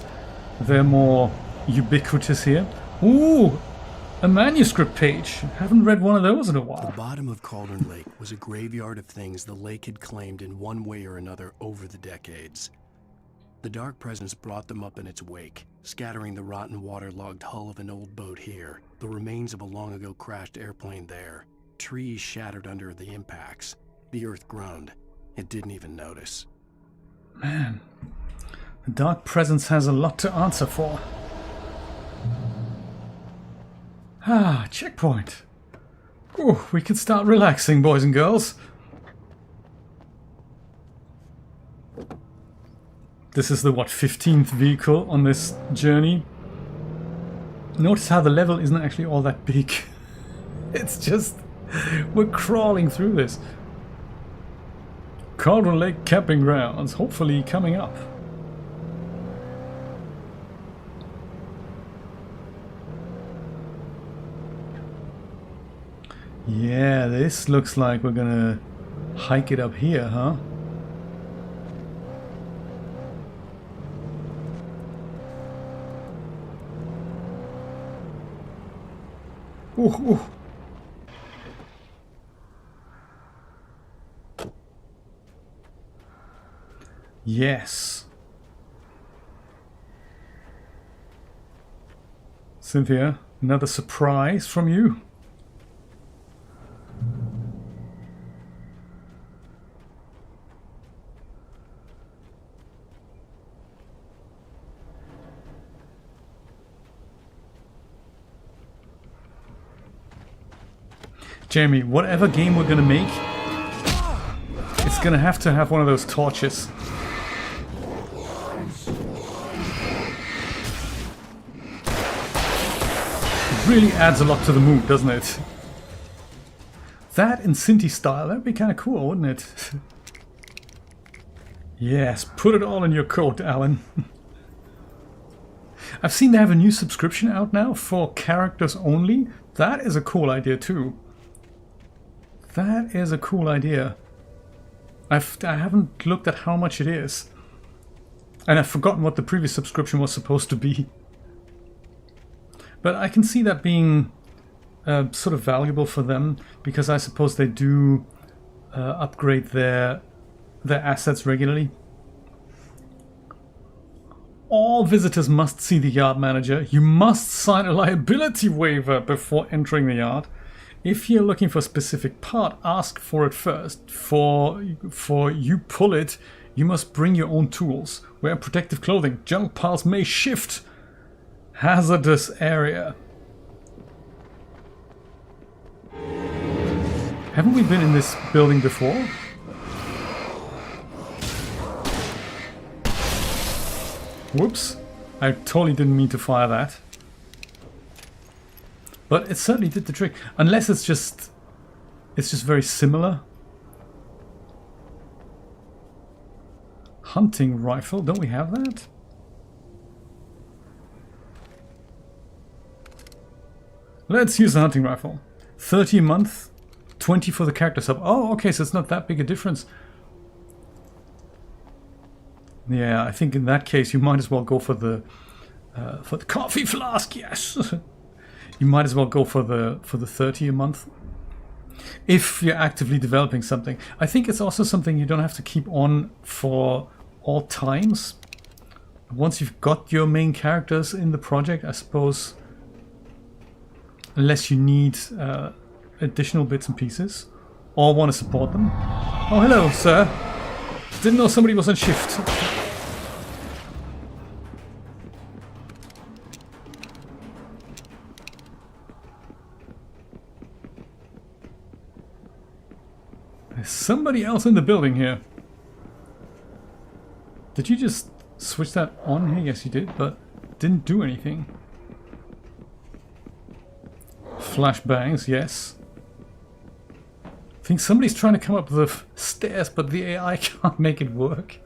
they're more ubiquitous here. Ooh! A manuscript page. Haven't read one of those in a while. The bottom of Cauldron Lake was a graveyard of things the lake had claimed in one way or another over the decades. The dark presence brought them up in its wake, scattering the rotten waterlogged hull of an old boat here, the remains of a long ago crashed airplane there. Trees shattered under the impacts. The earth groaned. It didn't even notice. Man, the dark presence has a lot to answer for. Ah, checkpoint. Ooh, we can start relaxing, boys and girls. This is the, what, 15th vehicle on this journey. Notice how the level isn't actually all that big. It's just... we're crawling through this. Cauldron Lake camping grounds, hopefully coming up. Yeah, this looks like we're gonna hike it up here, huh? Ooh, ooh. Yes. Cynthia, another surprise from you. Jamie, whatever game we're gonna make, it's gonna have to have one of those torches. It really adds a lot to the mood, doesn't it? That in Cinti style, that'd be kind of cool, wouldn't it? Yes, put it all in your coat, Alan. I've seen they have a new subscription out now for characters only. That is a cool idea too. That is a cool idea. I haven't looked at how much it is. And I've forgotten what the previous subscription was supposed to be. But I can see that being sort of valuable for them, because I suppose they do upgrade their assets regularly. All visitors must see the yard manager. You must sign a liability waiver before entering the yard. If you're looking for a specific part, ask for it first. For you pull it, you must bring your own tools. Wear protective clothing. Junk piles may shift. Hazardous area. Haven't we been in this building before? Whoops. I totally didn't mean to fire that. But it certainly did the trick. Unless it's just very similar. Hunting rifle. Don't we have that? Let's use the hunting rifle. 30 a month, 20 for the character sub. Oh, okay, so it's not that big a difference. Yeah, I think in that case you might as well go for the coffee flask. Yes, you might as well go for the 30 a month if you're actively developing something. I think it's also something you don't have to keep on for all times. Once you've got your main characters in the project, I suppose, unless you need additional bits and pieces or want to support them. Oh, hello, sir. Didn't know somebody was on shift. There's somebody else in the building here. Did you just switch that on here? Yes, you did, but didn't do anything. Flashbangs, yes. I think somebody's trying to come up the stairs, but the AI can't make it work.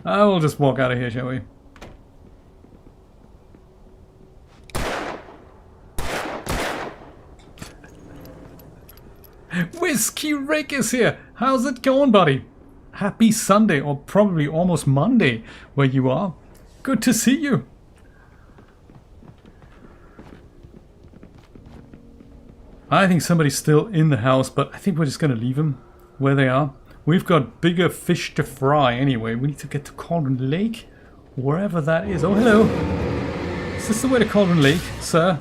I will just walk out of here, shall we? Whiskey Rick is here! How's it going, buddy? Happy Sunday, or probably almost Monday, where you are. Good to see you. I think somebody's still in the house, but I think we're just going to leave them where they are. We've got bigger fish to fry anyway. We need to get to Cauldron Lake, wherever that is. Oh, hello. Is this the way to Cauldron Lake, sir?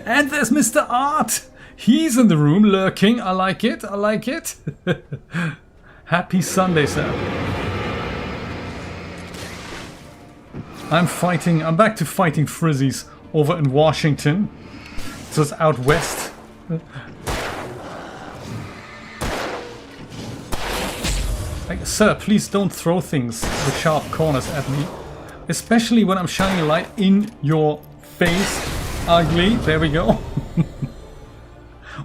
And there's Mr. Art. He's in the room lurking. I like it. I like it. Happy Sunday, sir. I'm back to fighting frizzies over in Washington. So it's out west. Like, sir, please don't throw things with sharp corners at me. Especially when I'm shining a light in your face. Ugly. There we go.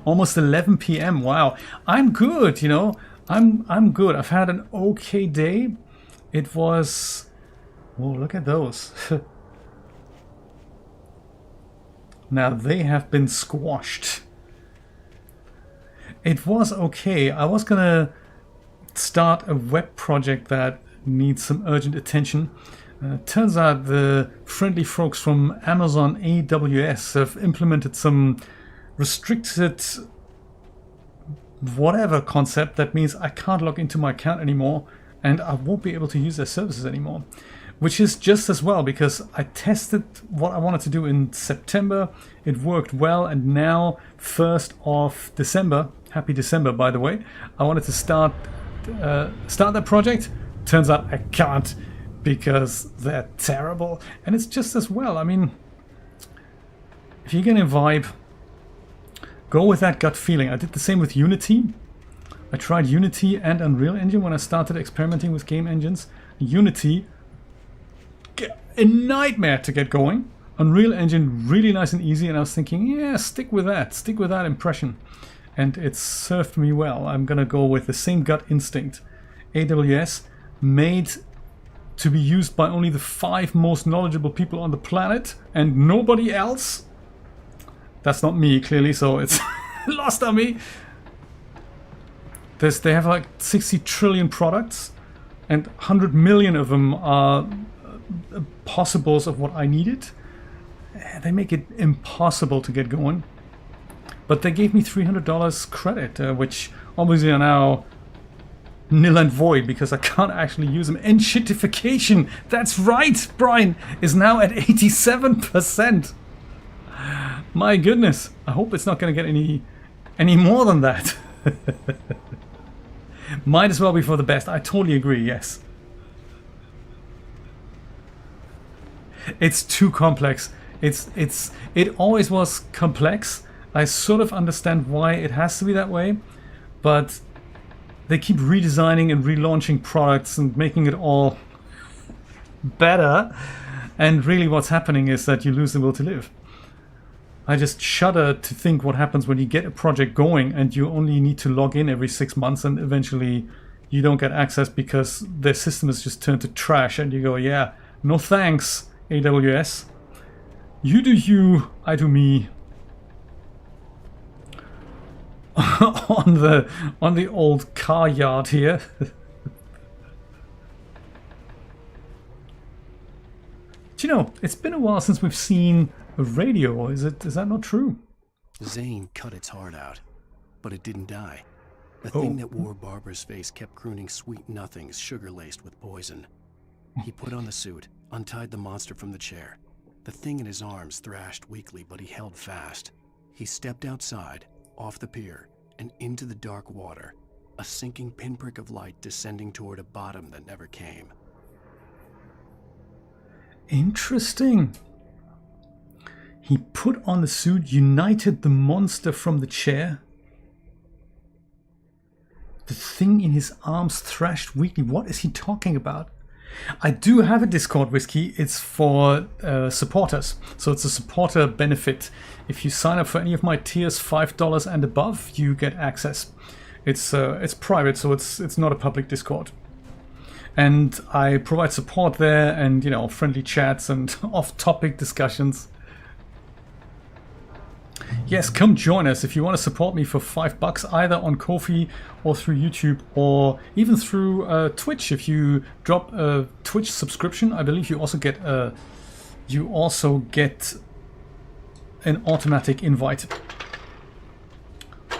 Almost 11 p.m. Wow. I'm good, you know. I'm good. I've had an okay day. It was... Oh, look at those. Now they have been squashed. It was okay. I was gonna start a web project that needs some urgent attention. Turns out the friendly folks from Amazon AWS have implemented some restricted whatever concept that means I can't log into my account anymore and I won't be able to use their services anymore. Which is just as well, because I tested what I wanted to do in September. It worked well, and now 1st of December, happy December by the way, I wanted to start that project. Turns out I can't because they're terrible, and it's just as well. I mean, if you're gonna vibe, go with that gut feeling. I did the same with Unity. I tried Unity and Unreal Engine when I started experimenting with game engines. Unity, a nightmare to get going. Unreal Engine, really nice and easy, and I was thinking, yeah, stick with that impression. And it served me well. I'm gonna go with the same gut instinct. AWS, made to be used by only the 5 most knowledgeable people on the planet and nobody else. That's not me, clearly, so it's lost on me. They have like 60 trillion products, and 100 million of them are possibles of what I needed. They make it impossible to get going. But they gave me $300 credit, which obviously are now nil and void because I can't actually use them. Enshittification, that's right, Brian, is now at 87%. My goodness, I hope it's not going to get any more than that. Might as well be for the best. I totally agree, yes. It's too complex. It always was complex. I sort of understand why it has to be that way, but they keep redesigning and relaunching products and making it all better, and really what's happening is that you lose the will to live. I just shudder to think what happens when you get a project going and you only need to log in every 6 months and eventually you don't get access because their system is just turned to trash, and you go, yeah, no thanks, AWS. You do you, I do me. on the old car yard here. Do you know, it's been a while since we've seen a radio. Is that not true? Zane cut its heart out, but it didn't die. The thing that wore Barbara's face kept crooning sweet nothings sugar-laced with poison. He put on the suit, untied the monster from the chair. The thing in his arms thrashed weakly, but he held fast. He stepped outside, off the pier, and into the dark water, a sinking pinprick of light descending toward a bottom that never came. Interesting. He put on the suit, united the monster from the chair. The thing in his arms thrashed weakly. What is he talking about? I do have a Discord, Whiskey. It's for supporters. So it's a supporter benefit. If you sign up for any of my tiers, $5 and above, you get access. It's private, so it's not a public Discord. And I provide support there, and friendly chats and off-topic discussions. Yes, come join us if you want to support me for $5, either on Ko-fi or through YouTube, or even through Twitch. If you drop a Twitch subscription, I believe you also get an automatic invite.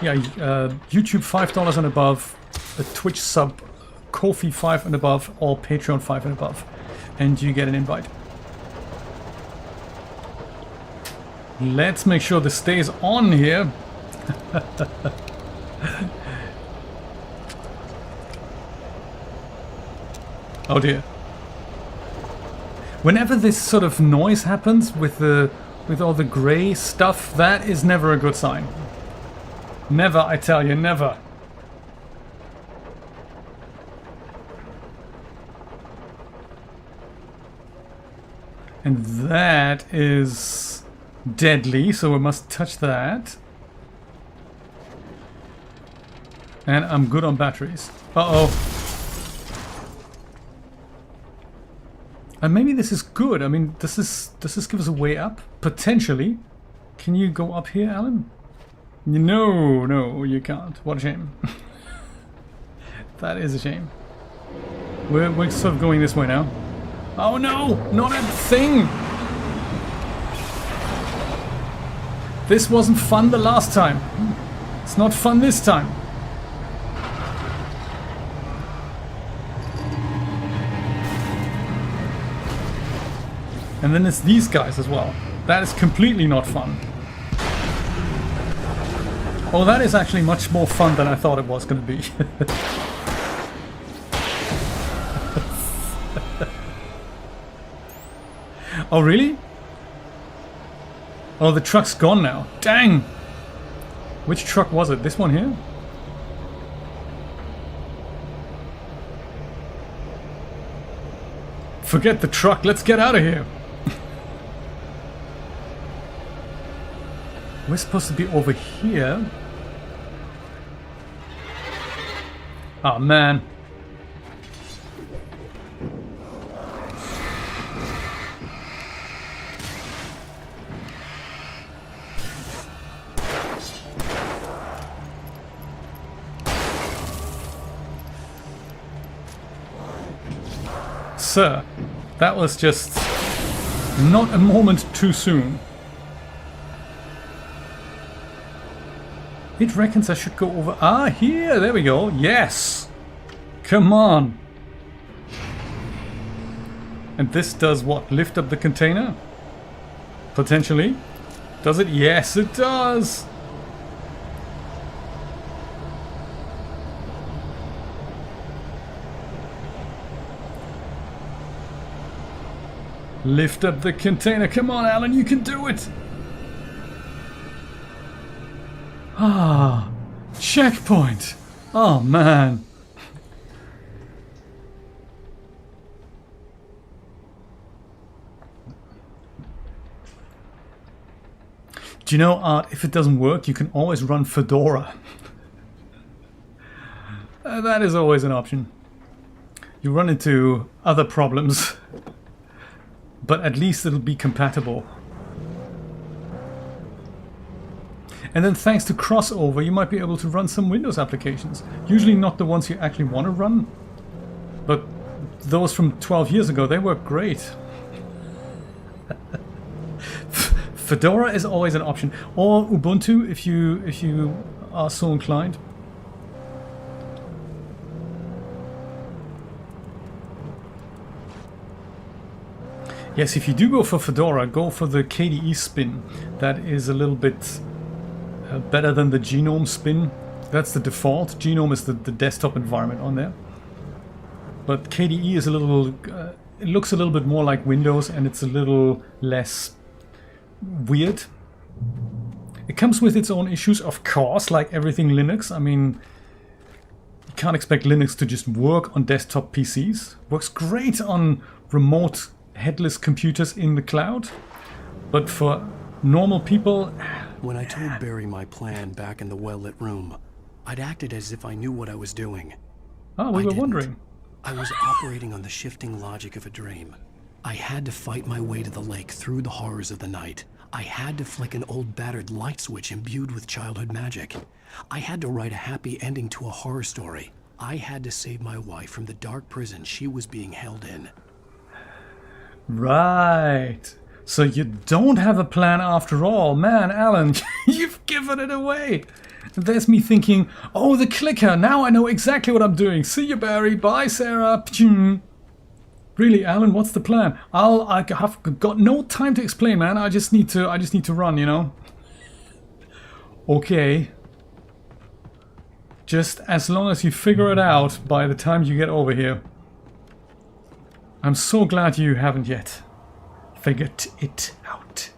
Yeah, YouTube $5 and above, a Twitch sub, Ko-fi 5 and above, or Patreon 5 and above, and you get an invite. Let's make sure this stays on here. Oh dear. Whenever this sort of noise happens with all the grey stuff, that is never a good sign. Never, I tell you, never. And that is deadly, so we must touch that. And I'm good on batteries. Uh-oh. And maybe this is good. I mean, does this give us a way up? Potentially. Can you go up here, Alan? No, you can't. What a shame. That is a shame. We're sort of going this way now. Oh no, not a thing! This wasn't fun the last time. It's not fun this time. And then it's these guys as well. That is completely not fun. Oh, that is actually much more fun than I thought it was going to be. Oh, really? Oh, the truck's gone now. Dang! Which truck was it? This one here? Forget the truck, let's get out of here! We're supposed to be over here. Oh man. sir. That was just not a moment too soon. It reckons I should go over... Ah, here! There we go. Yes! Come on! And this does what? Lift up the container? Potentially. Does it? Yes, it does! Lift up the container. Come on, Alan, you can do it! Ah, checkpoint! Oh, man. Do you know, Art, if it doesn't work, you can always run Fedora. That is always an option. You run into other problems, but at least it'll be compatible. And then thanks to crossover, you might be able to run some Windows applications. Usually not the ones you actually want to run, but those from 12 years ago, they work great. Fedora is always an option, or Ubuntu if you are so inclined. Yes, if you do go for Fedora, go for the KDE spin. That is a little bit better than the GNOME spin. That's the default. GNOME is the desktop environment on there. But KDE is a little... it looks a little bit more like Windows, and it's a little less weird. It comes with its own issues, of course, like everything Linux. I mean, you can't expect Linux to just work on desktop PCs. Works great on remote headless computers in the cloud. But for normal people... When I told Barry my plan back in the well-lit room, I'd acted as if I knew what I was doing. Oh, we were wondering. I was operating on the shifting logic of a dream. I had to fight my way to the lake through the horrors of the night. I had to flick an old battered light switch imbued with childhood magic. I had to write a happy ending to a horror story. I had to save my wife from the dark prison she was being held in. Right. So you don't have a plan after all. Man, Alan, you've given it away. There's me thinking, oh, the clicker. Now I know exactly what I'm doing. See you, Barry. Bye, Sarah. Really, Alan, what's the plan? I have got no time to explain, man. I just need to run, you know. Okay. Just as long as you figure it out by the time you get over here. I'm so glad you haven't yet figured it out.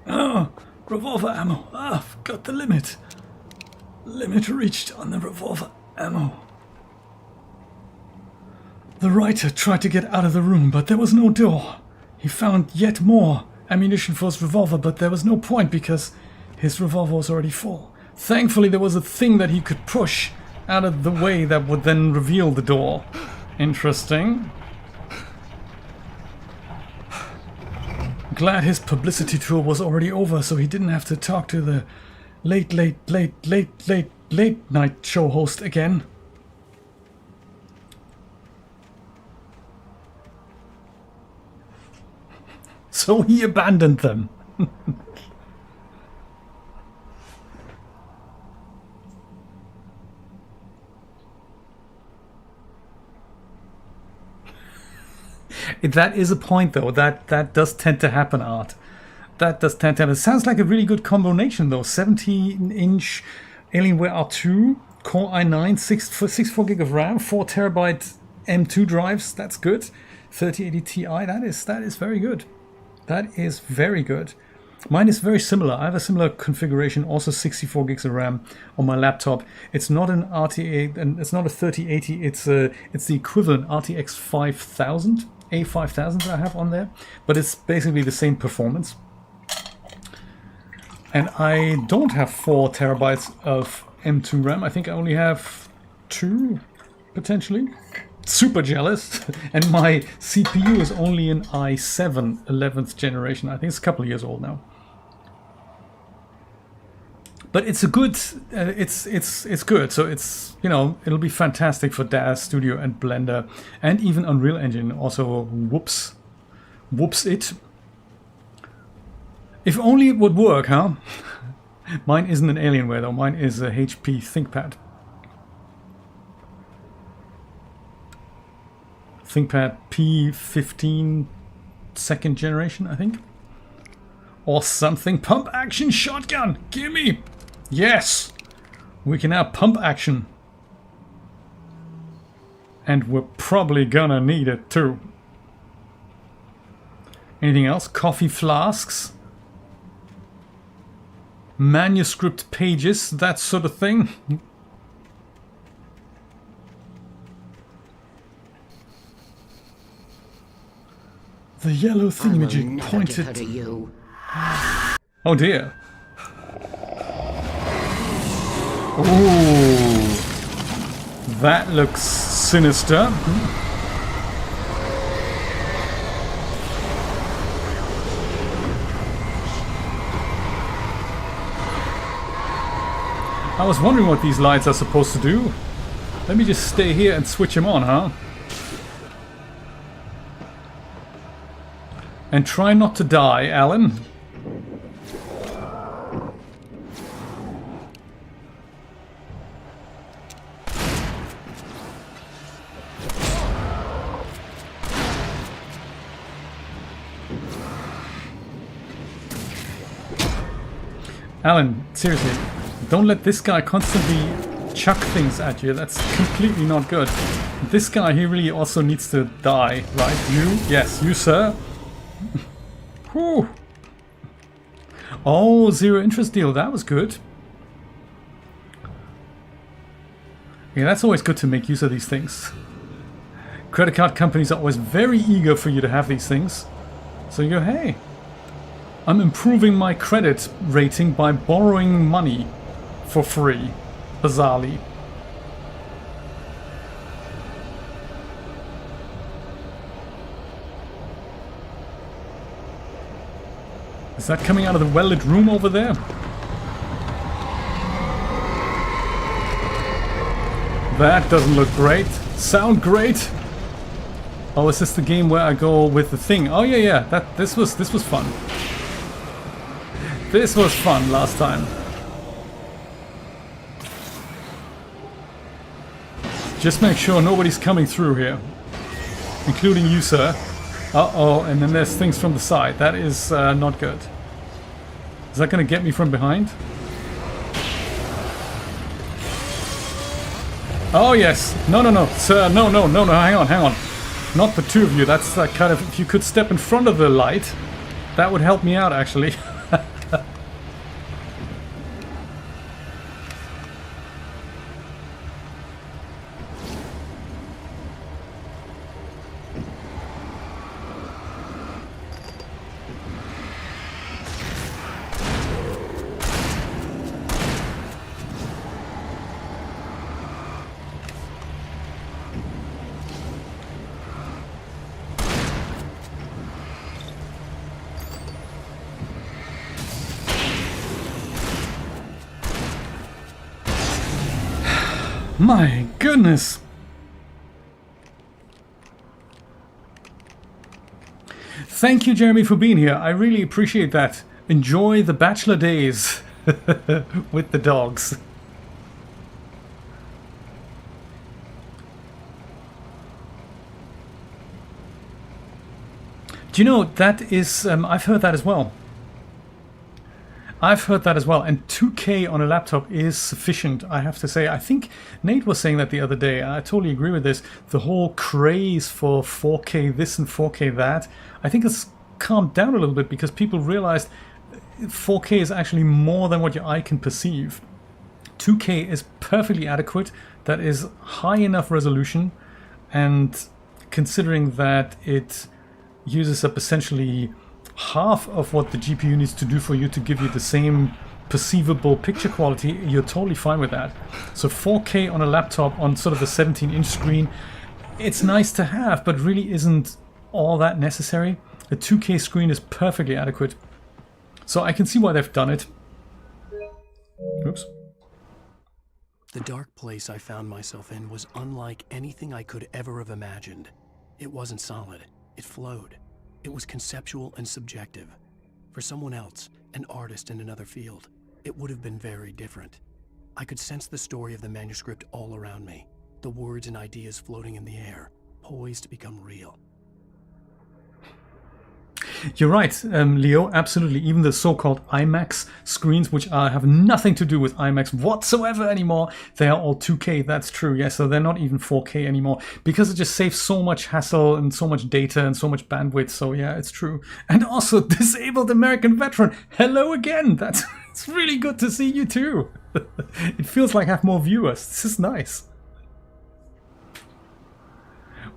Oh, revolver ammo. Ah, I've got the limit. Limit reached on the revolver ammo. The writer tried to get out of the room, but there was no door. He found yet more ammunition for his revolver, but there was no point because his revolver was already full. Thankfully, there was a thing that he could push out of the way that would then reveal the door. Interesting. Glad his publicity tour was already over, so he didn't have to talk to the late night show host again. So he abandoned them. That is a point, though. That does tend to happen, Art. That does tend to happen. It sounds like a really good combination, though. 17-inch Alienware R2, Core i9, 64 gig of RAM, 4 terabyte M2 drives. That's good. 3080 Ti. That is very good. That is very good. Mine is very similar. I have a similar configuration, also 64 gigs of RAM on my laptop. It's not an RTA, and it's not a 3080. It's the equivalent RTX 5000. A5000 that I have on there, but it's basically the same performance. And I don't have 4 terabytes of M2 RAM. I think I only have 2, potentially. Super jealous. And my CPU is only an i7 11th generation. I think it's a couple of years old now. But it's a good, it's good. So it's, you know, it'll be fantastic for DAZ Studio and Blender and even Unreal Engine. Also, whoops it. If only it would work, huh? Mine isn't an Alienware though. Mine is a HP ThinkPad. ThinkPad P15 second generation, I think. Or something. Pump action shotgun! Gimme! Yes! We can have pump action. And we're probably gonna need it too. Anything else? Coffee flasks? Manuscript pages? That sort of thing? The yellow thingamajig pointed. Oh dear. Ooh, that looks sinister. I was wondering what these lights are supposed to do. Let me just stay here and switch them on, huh? And try not to die, Alan. Alan, seriously, don't let this guy constantly chuck things at you. That's completely not good. This guy, he really also needs to die, right? You? Yes, you, sir. Whew. Oh, zero interest deal. That was good. Yeah, that's always good to make use of these things. Credit card companies are always very eager for you to have these things. So you go, hey, I'm improving my credit rating by borrowing money for free, bizarrely. Is that coming out of the well-lit room over there? That doesn't look great. Sound great. Oh, is this the game where I go with the thing? Oh yeah. This was fun. This was fun last time. Just make sure nobody's coming through here, including you, sir. Uh-oh, and then there's things from the side. That is not good. Is that going to get me from behind? Oh, yes. No, sir. No, hang on. Not the two of you. That's kind of... If you could step in front of the light, that would help me out, actually. My goodness! Thank you, Jeremy, for being here. I really appreciate that. Enjoy the bachelor days with the dogs. Do you know, that is... I've heard that as well. I've heard that as well, and 2K on a laptop is sufficient, I have to say. I think Nate was saying that the other day, and I totally agree with this. The whole craze for 4K this and 4K that, I think it's calmed down a little bit because people realized 4K is actually more than what your eye can perceive. 2K is perfectly adequate, that is high enough resolution, and considering that it uses up essentially half of what the GPU needs to do for you to give you the same perceivable picture quality, you're totally fine with that. So 4K on a laptop on sort of the 17-inch screen, it's nice to have, but really isn't all that necessary. A 2K screen is perfectly adequate. So I can see why they've done it. Oops. The dark place I found myself in was unlike anything I could ever have imagined. It wasn't solid. It flowed. It was conceptual and subjective. For someone else, an artist in another field, it would have been very different. I could sense the story of the manuscript all around me, the words and ideas floating in the air, poised to become real. You're right, Leo, absolutely. Even the so-called IMAX screens, which have nothing to do with IMAX whatsoever anymore, they are all 2K, that's true, yeah, so they're not even 4K anymore, because it just saves so much hassle and so much data and so much bandwidth, so yeah, it's true. And also, disabled American veteran, hello again, it's really good to see you too. It feels like I have more viewers, this is nice.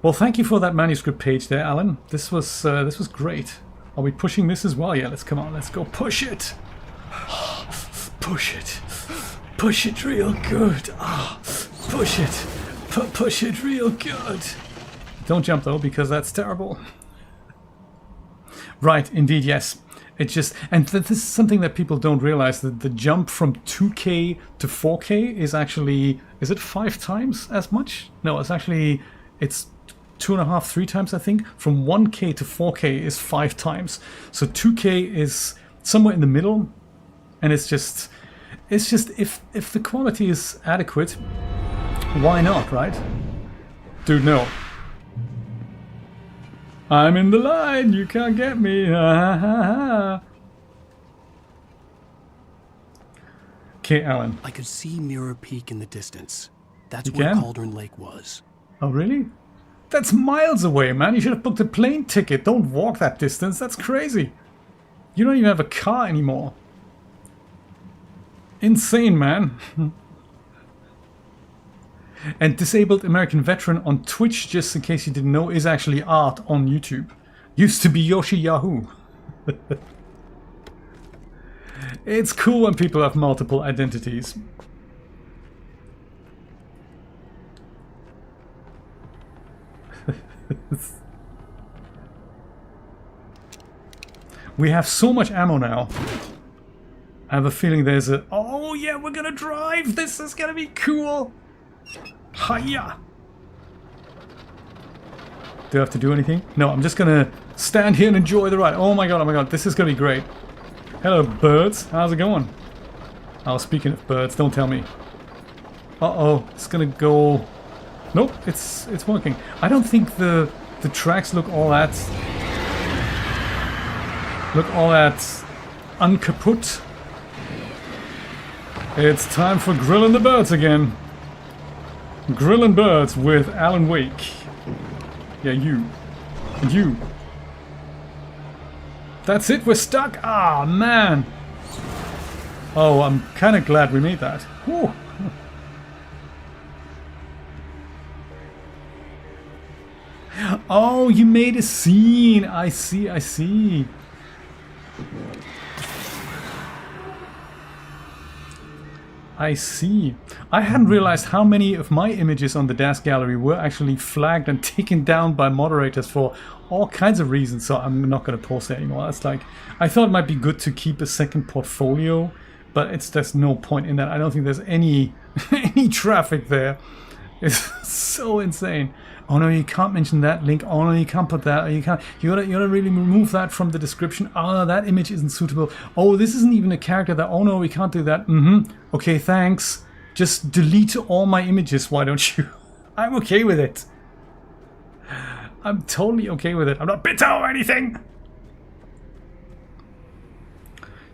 Well, thank you for that manuscript page there, Alan. This was great. Are we pushing this as well? Yeah, let's go push it. Push it. Push it real good. Push it. Push it real good. Don't jump though, because that's terrible. Right, indeed, yes. It just, and this is something that people don't realize, that the jump from 2K to 4K is actually, is it 5 times as much? No, it's 2.5, 3 times, I think. From 1K to 4K is 5 times. So 2K is somewhere in the middle, and it's just if the quality is adequate, why not, right? Dude, no. I'm in the line, you can't get me. Okay, Alan. I could see Mirror Peak in the distance. That's where Cauldron Lake was. Oh, really? That's miles away, man. You should have booked a plane ticket. Don't walk that distance. That's crazy. You don't even have a car anymore. Insane, man. And Disabled American Veteran on Twitch, just in case you didn't know, is actually art on YouTube. Used to be Yoshi Yahoo. It's cool when people have multiple identities. We have so much ammo now. I have a feeling there's a... Oh yeah, we're gonna drive! This is gonna be cool! Hiya! Do I have to do anything? No, I'm just gonna stand here and enjoy the ride. Oh my god, this is gonna be great. Hello birds, how's it going? Oh, speaking of birds, don't tell me. Uh-oh, it's gonna go... Nope, it's working. I don't think the tracks look all that unkaput. It's time for Grillin' the Birds again. Grillin' Birds with Alan Wake. Yeah, you. And you. That's it, we're stuck. Ah, man. Oh, I'm kind of glad we made that. Whew. Oh, you made a scene. I see, I see. I see. I hadn't realized how many of my images on the Dash Gallery were actually flagged and taken down by moderators for all kinds of reasons, so I'm not going to post it anymore. That's like, I thought it might be good to keep a second portfolio, but there's no point in that. I don't think there's any traffic there. It's so insane. Oh no, you can't mention that link. Oh no, you can't put that. You can't. You gotta really remove that from the description. Oh no, that image isn't suitable. Oh, this isn't even a character that. Oh no, we can't do that. Okay, thanks. Just delete all my images. Why don't you? I'm okay with it. I'm totally okay with it. I'm not bitter or anything.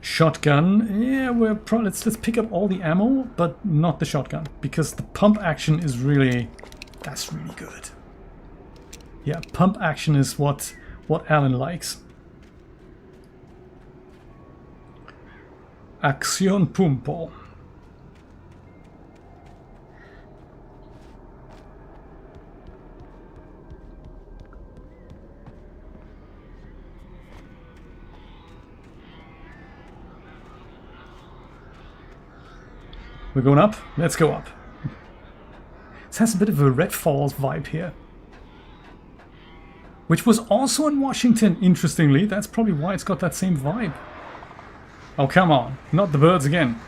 Shotgun. Yeah, let's pick up all the ammo, but not the shotgun, because the pump action is really. That's really good. Yeah, pump action is what Alan likes. Acción pumpo. We're going up? Let's go up. This has a bit of a Red Falls vibe here. Which was also in Washington, interestingly. That's probably why it's got that same vibe. Oh, come on. Not the birds again.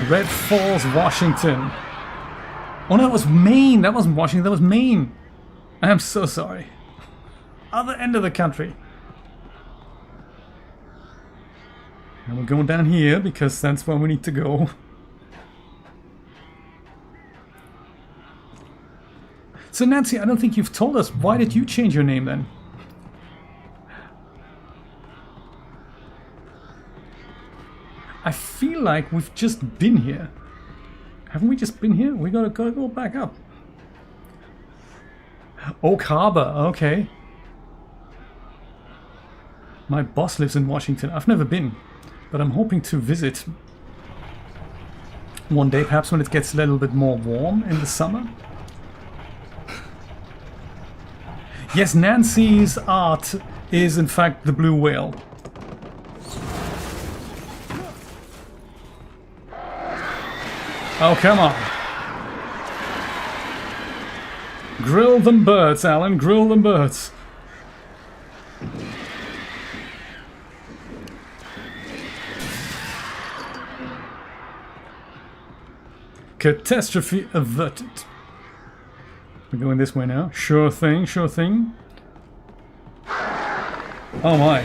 Red Falls, Washington. Oh no, that was Maine. That wasn't Washington, that was Maine. I am so sorry. Other end of the country. And we're going down here because that's where we need to go. So Nancy, I don't think you've told us, why did you change your name then? I feel like we've just been here. Haven't we just been here? We gotta go back up. Oak Harbor, okay. My boss lives in Washington. I've never been, but I'm hoping to visit one day, perhaps when it gets a little bit more warm in the summer. Yes, Nancy's art is in fact the blue whale. Oh, come on. Grill them birds, Alan. Grill them birds. Catastrophe averted. We're going this way now. Sure thing, sure thing. Oh my.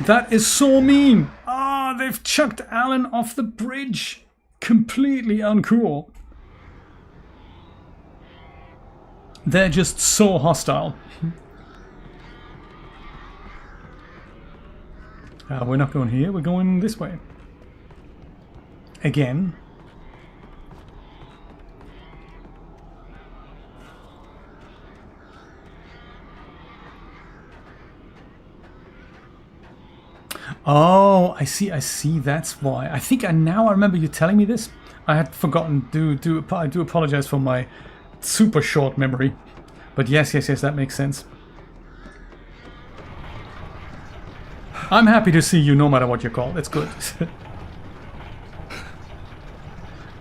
That is so mean. Ah, they've chucked Alan off the bridge. Completely uncool. They're just so hostile. We're not going here, we're going this way. Again. Oh, I see, that's why. I think now I remember you telling me this. I had forgotten. I do apologize for my super short memory. But yes, that makes sense. I'm happy to see you no matter what you're called. It's good.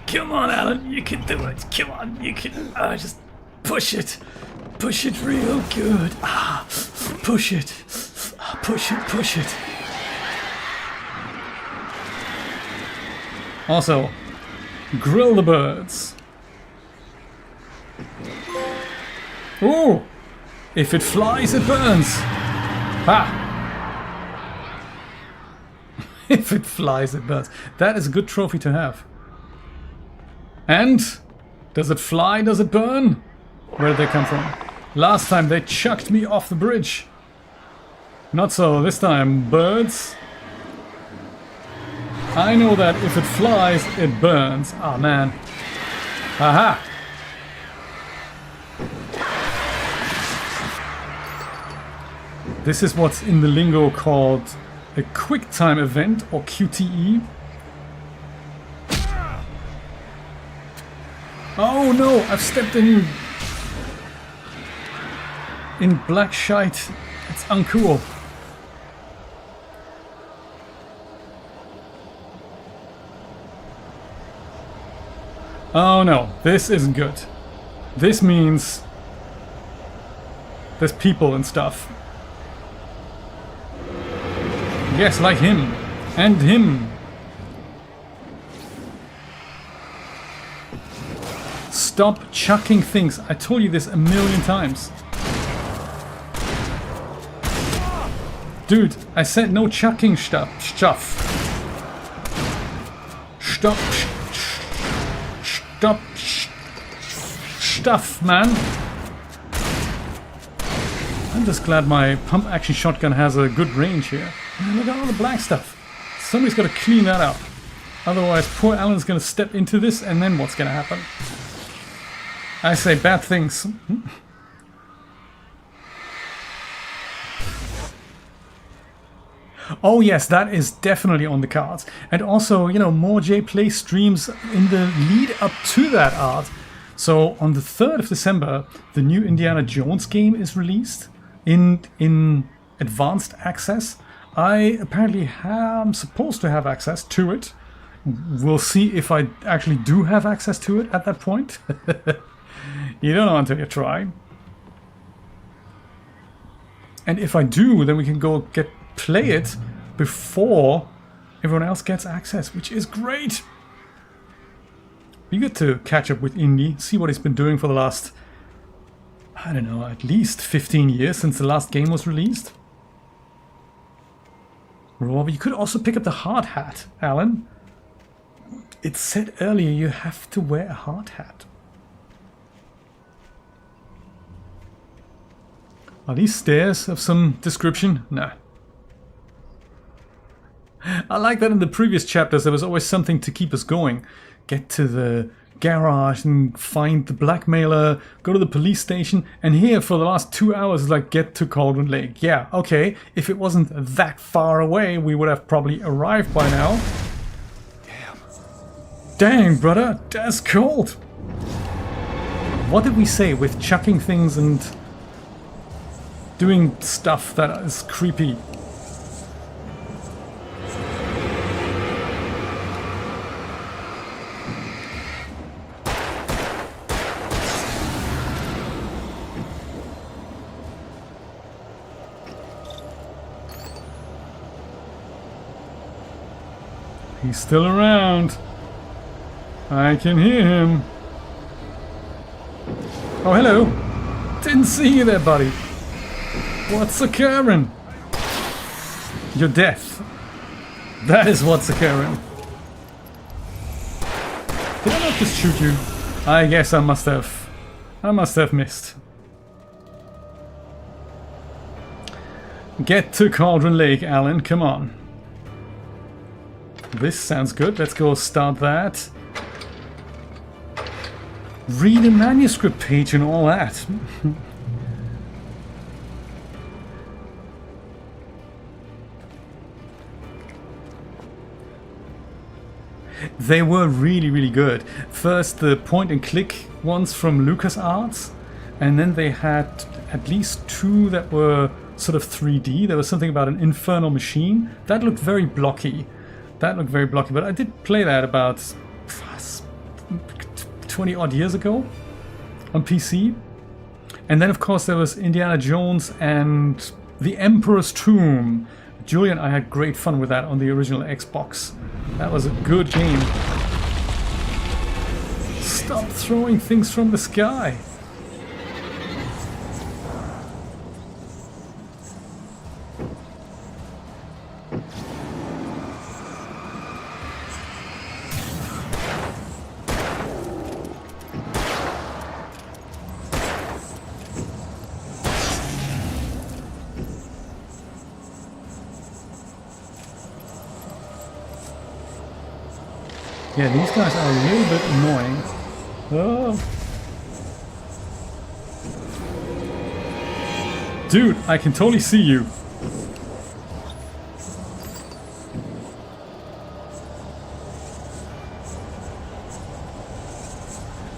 Come on, Alan, you can do it. Come on, you can. Just push it. Push it real good. Push it. Push it. Also, grill the birds. Ooh! If it flies, it burns. Ha! If it flies, it burns. That is a good trophy to have. And does it fly? Does it burn? Where did they come from? Last time they chucked me off the bridge. Not so this time, birds. I know that if it flies, it burns. Ah, man. Aha! This is what's in the lingo called a quick time event, or QTE. Oh no, I've stepped in black shite. It's uncool. Oh no, this isn't good. This means there's people and stuff. Yes, like him. And him. Stop chucking things. I told you this a million times. Dude, I said no chucking stuff. Stop stuff, man. I'm just glad my pump action shotgun has a good range here. Man, look at all the black stuff. Somebody's got to clean that up. Otherwise, poor Alan's going to step into this, and then what's going to happen? I say bad things. Oh yes, that is definitely on the cards. And also, you know, more JPlay streams in the lead up to that art. So on the 3rd of December, the new Indiana Jones game is released in advanced access. I apparently am supposed to have access to it. We'll see if I actually do have access to it at that point. You don't know until you try. And if I do, then we can go play it before Everyone else gets access, which is great. Be good to catch up with Indy, see what he's been doing for the last, I don't know, at least 15 years since the last game was released. Rob, you could also pick up the hard hat, Alan. It said earlier you have to wear a hard hat. Are these stairs of some description? No. I like that in the previous chapters there was always something to keep us going. Get to the garage and find the blackmailer, go to the police station, and here for the last 2 hours is like get to Cauldron Lake. Yeah, okay, if it wasn't that far away we would have probably arrived by now. Dang, brother, that's cold. What did we say with chucking things and doing stuff that is creepy? He's still around. I can hear him. Oh, hello. Didn't see you there, buddy. What's occurring? Your death. That is what's occurring. Did I not just shoot you? I guess I must have missed. Get to Cauldron Lake, Alan. Come on. This sounds good. Let's go start that. Read a manuscript page and all that. They were really, really good. First the point and click ones from LucasArts, and then they had at least 2 that were sort of 3D. There was something about an infernal machine. That looked very blocky. But I did play that about 20 odd years ago on PC. And then of course there was Indiana Jones and the Emperor's Tomb. Julia and I had great fun with that on the original Xbox. That was a good game. Stop throwing things from the sky. Yeah, these guys are a little bit annoying. Oh. Dude, I can totally see you.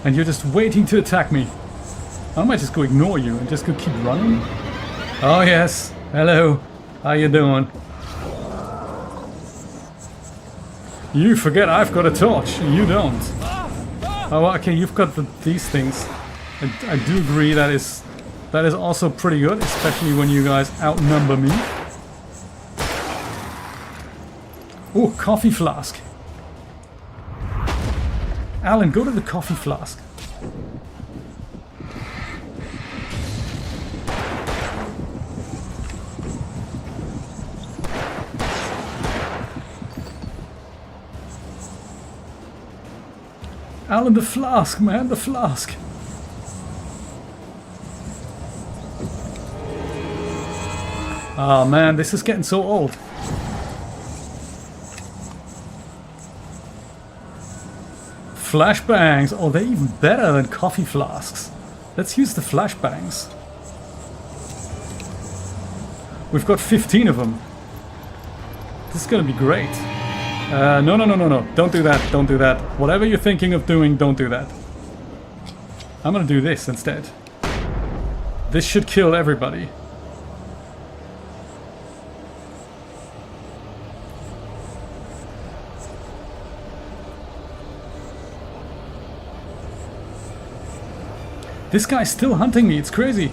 And you're just waiting to attack me. I might just go ignore you and just go keep running. Oh yes, hello. How you doing? You forget I've got a torch, you don't. Oh, okay, you've got these things. I do agree that is also pretty good, especially when you guys outnumber me. Oh, coffee flask. Alan, go to the coffee flask. Alan, the flask, man, the flask. Oh man, this is getting so old. Flashbangs. Oh, they're even better than coffee flasks. Let's use the flashbangs. We've got 15 of them. This is gonna be great. No. Don't do that. Don't do that. Whatever you're thinking of doing, don't do that. I'm gonna do this instead. This should kill everybody. This guy's still hunting me. It's crazy.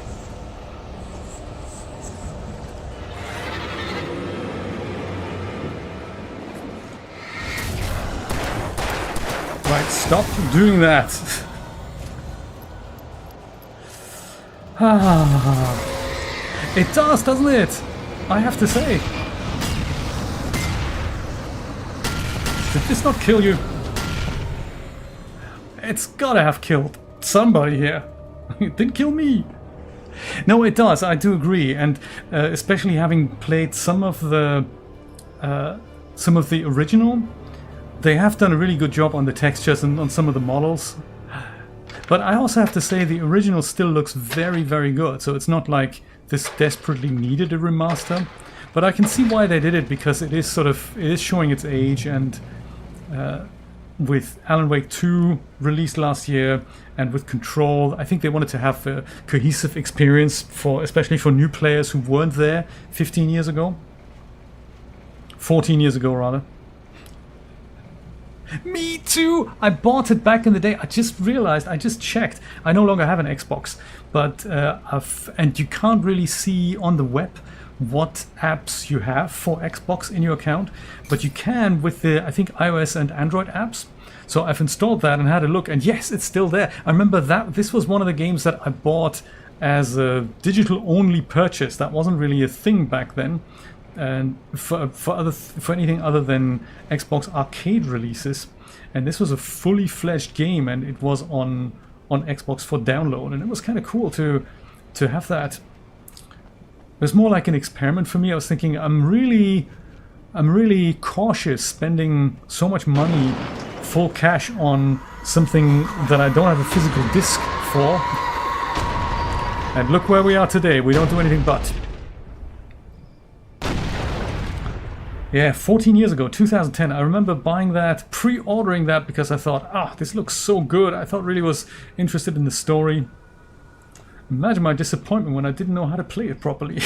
Right, stop doing that. It does, doesn't it? I have to say. Did this not kill you? It's gotta have killed somebody here. It didn't kill me. No, it does. I do agree, and especially having played some of the original, they have done a really good job on the textures and on some of the models. But I also have to say the original still looks very, very good. So it's not like this desperately needed a remaster. But I can see why they did it, because it is showing its age, and with Alan Wake 2 released last year, and with Control, I think they wanted to have a cohesive experience especially for new players who weren't there 15 years ago. 14 years ago, rather. Me too! I bought it back in the day. I just realized, I just checked. I no longer have an Xbox, but and you can't really see on the web what apps you have for Xbox in your account, but you can with the, I think, iOS and Android apps. So I've installed that and had a look, and yes, it's still there. I remember that this was one of the games that I bought as a digital-only purchase. That wasn't really a thing back then, and for anything other than Xbox arcade releases. And this was a fully fledged game, and it was on Xbox for download, and it was kind of cool to have that. It was more like an experiment for me. I was thinking, I'm really cautious spending so much money, full cash, on something that I don't have a physical disc for. And look where we are today. We don't do anything but. Yeah, 14 years ago, 2010. I remember buying that, pre-ordering that, because I thought, this looks so good. I thought really was interested in the story. Imagine my disappointment when I didn't know how to play it properly.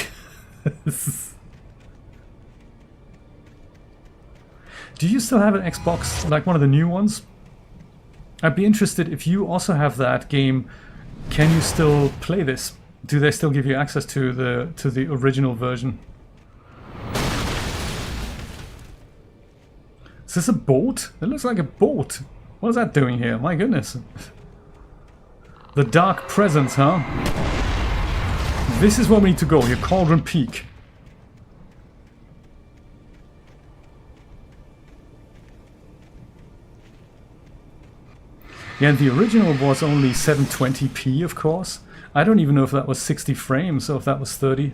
Do you still have an Xbox, like one of the new ones? I'd be interested if you also have that game. Can you still play this? Do they still give you access to the original version? Is this a boat? It looks like a boat. What is that doing here? My goodness. The Dark Presence, huh? This is where we need to go, here, Cauldron Peak. Yeah, and the original was only 720p, of course. I don't even know if that was 60 frames or if that was 30.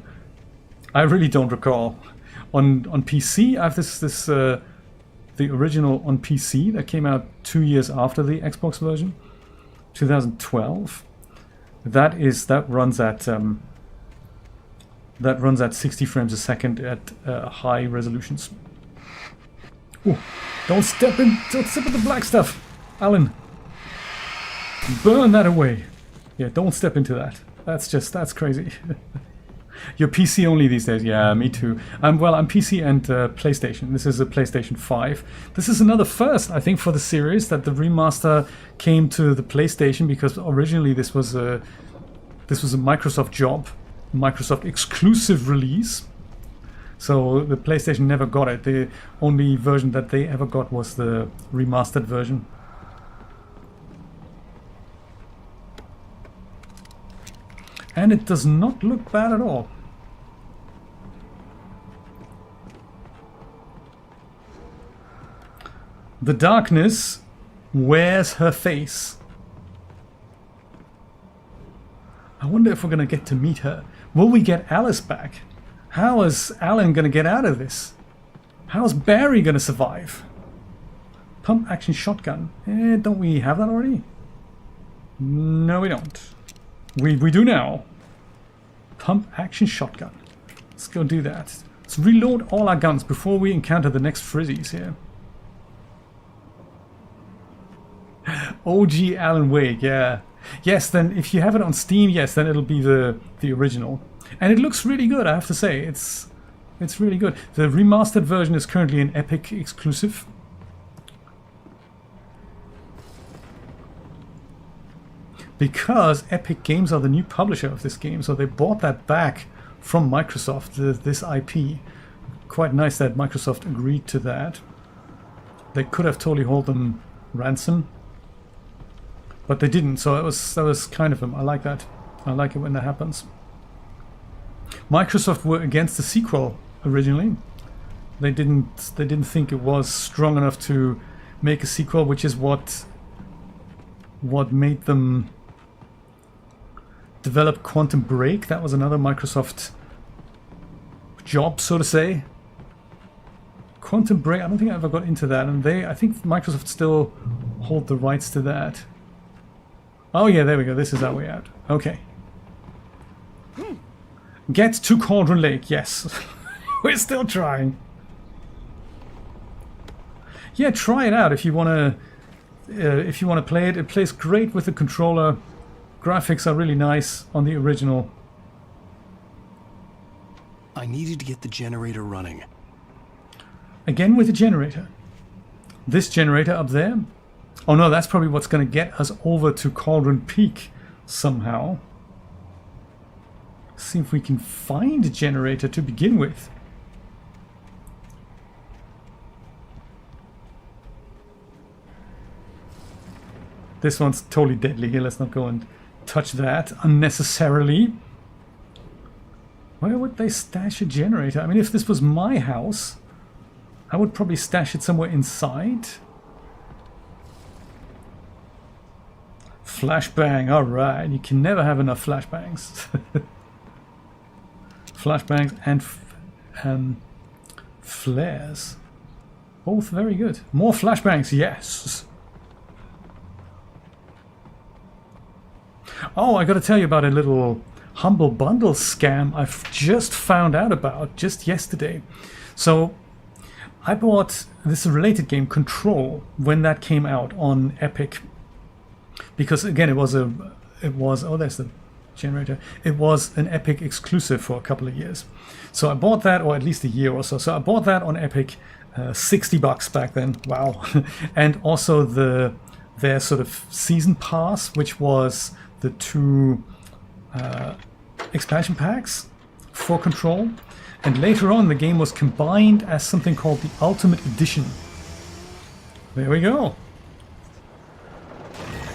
I really don't recall. On PC, I have the original on PC that came out 2 years after the Xbox version, 2012. That runs at 60 frames a second at high resolutions. Ooh, don't step in the black stuff, Alan. Burn that away. Yeah, don't step into that. That's crazy. You're PC only these days. Yeah, me too. I'm PC and PlayStation. This is a PlayStation 5. This is another first, I think, for the series, that the remaster came to the PlayStation, because originally this was a Microsoft job, Microsoft exclusive release. So the PlayStation never got it. The only version that they ever got was the remastered version. And it does not look bad at all. The darkness wears her face. I wonder if we're going to get to meet her. Will we get Alice back? How is Alan going to get out of this? How's Barry going to survive? Pump action shotgun. Don't we have that already? No, we don't. We do now. Pump action shotgun. Let's go do that. Let's reload all our guns before we encounter the next frizzies here. OG Alan Wake, yeah. Yes, then if you have it on Steam, yes, then it'll be the original. And it looks really good, I have to say. It's really good. The remastered version is currently an Epic exclusive. Because Epic Games are the new publisher of this game, so they bought that back from Microsoft, this IP. Quite nice that Microsoft agreed to that. They could have totally held them ransom but they didn't. So that was kind of them. I like that. I like it when that happens. Microsoft were against the sequel originally. They didn't think it was strong enough to make a sequel, which is what made them develop Quantum Break. That was another Microsoft job, so to say. Quantum Break, I don't think I ever got into that, and I think Microsoft still hold the rights to that. Oh yeah, there we go. This is our way out. Okay. Get to Cauldron Lake. Yes. We're still trying. Yeah, try it out if you want to play it. It plays great with the controller. Graphics are really nice on the original. I needed to get the generator running. Again with the generator. This generator up there. Oh no, that's probably what's going to get us over to Cauldron Peak somehow. See if we can find a generator to begin with. This one's totally deadly here. Let's not go and touch that unnecessarily. Where would they stash a generator? I mean, if this was my house, I would probably stash it somewhere inside. Flashbang, alright. You can never have enough flashbangs. Flashbangs and flares. Both very good. More flashbangs, yes. Oh, I gotta tell you about a little Humble Bundle scam I've just found out about just yesterday. So I bought this related game, Control, when that came out on Epic. Because again, it was oh, there's the generator. It was an Epic exclusive for a couple of years. So I bought that, or at least a year or so. So I bought that on Epic, $60 back then. Wow. And also their sort of season pass, which was the 2 expansion packs for Control. And later on, the game was combined as something called the Ultimate Edition. There we go.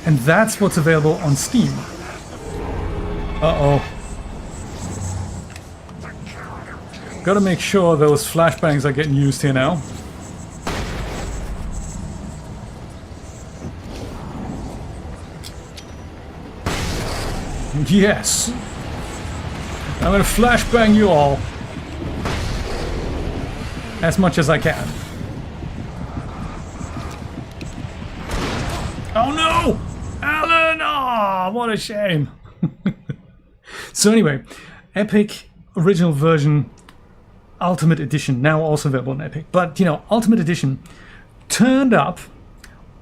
And that's what's available on Steam. Uh-oh. Gotta make sure those flashbangs are getting used here now. Yes! I'm gonna flashbang you all. As much as I can. Oh no! Alan! Oh, what a shame. So anyway, Epic original version, Ultimate Edition, now also available on Epic. But, you know, Ultimate Edition turned up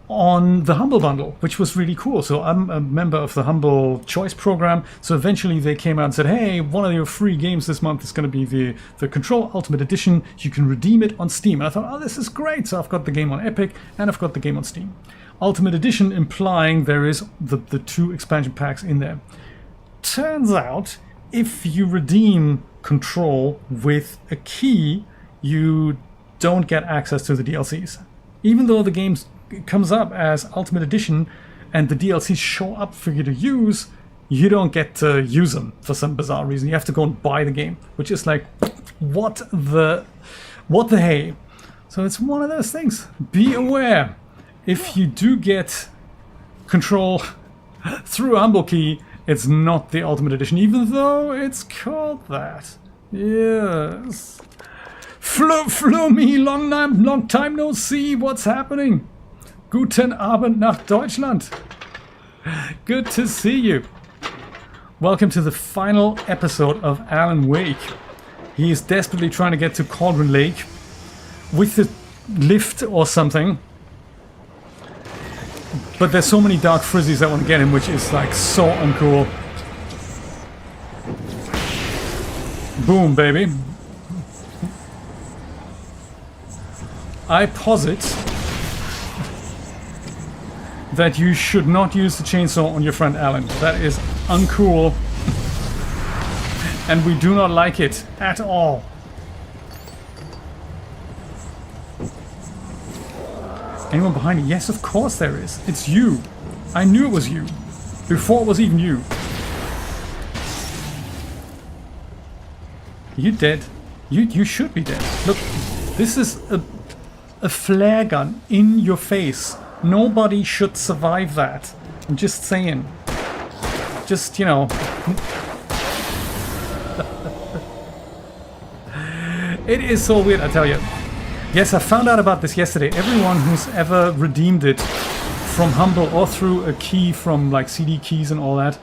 on the Humble Bundle, which was really cool. So I'm a member of the Humble Choice program. So eventually they came out and said, hey, one of your free games this month is going to be the Control Ultimate Edition. You can redeem it on Steam. And I thought, oh, this is great. So I've got the game on Epic and I've got the game on Steam. Ultimate Edition implying there is the 2 expansion packs in there. Turns out, if you redeem Control with a key, you don't get access to the DLCs. Even though the game comes up as Ultimate Edition and the DLCs show up for you to use, you don't get to use them for some bizarre reason. You have to go and buy the game, which is like, what the hey? So it's one of those things. Be aware. If you do get Control through a Humble Key, it's not the Ultimate Edition, even though it's called that. Yes. Flomi, long time no see. What's happening? Guten Abend nach Deutschland. Good to see you. Welcome to the final episode of Alan Wake. He is desperately trying to get to Cauldron Lake with the lift or something. But there's so many dark frizzies that want to get him, which is like so uncool. Boom, baby. I posit that you should not use the chainsaw on your friend Alan. That is uncool. And we do not like it at all. Anyone behind me? Yes, of course there is. It's you. I knew it was you. Before it was even you. You dead. You should be dead. Look, this is a flare gun in your face. Nobody should survive that. I'm just saying. Just, you know. It is so weird, I tell you. Yes, I found out about this yesterday. Everyone who's ever redeemed it from Humble or through a key from like CD keys and all that,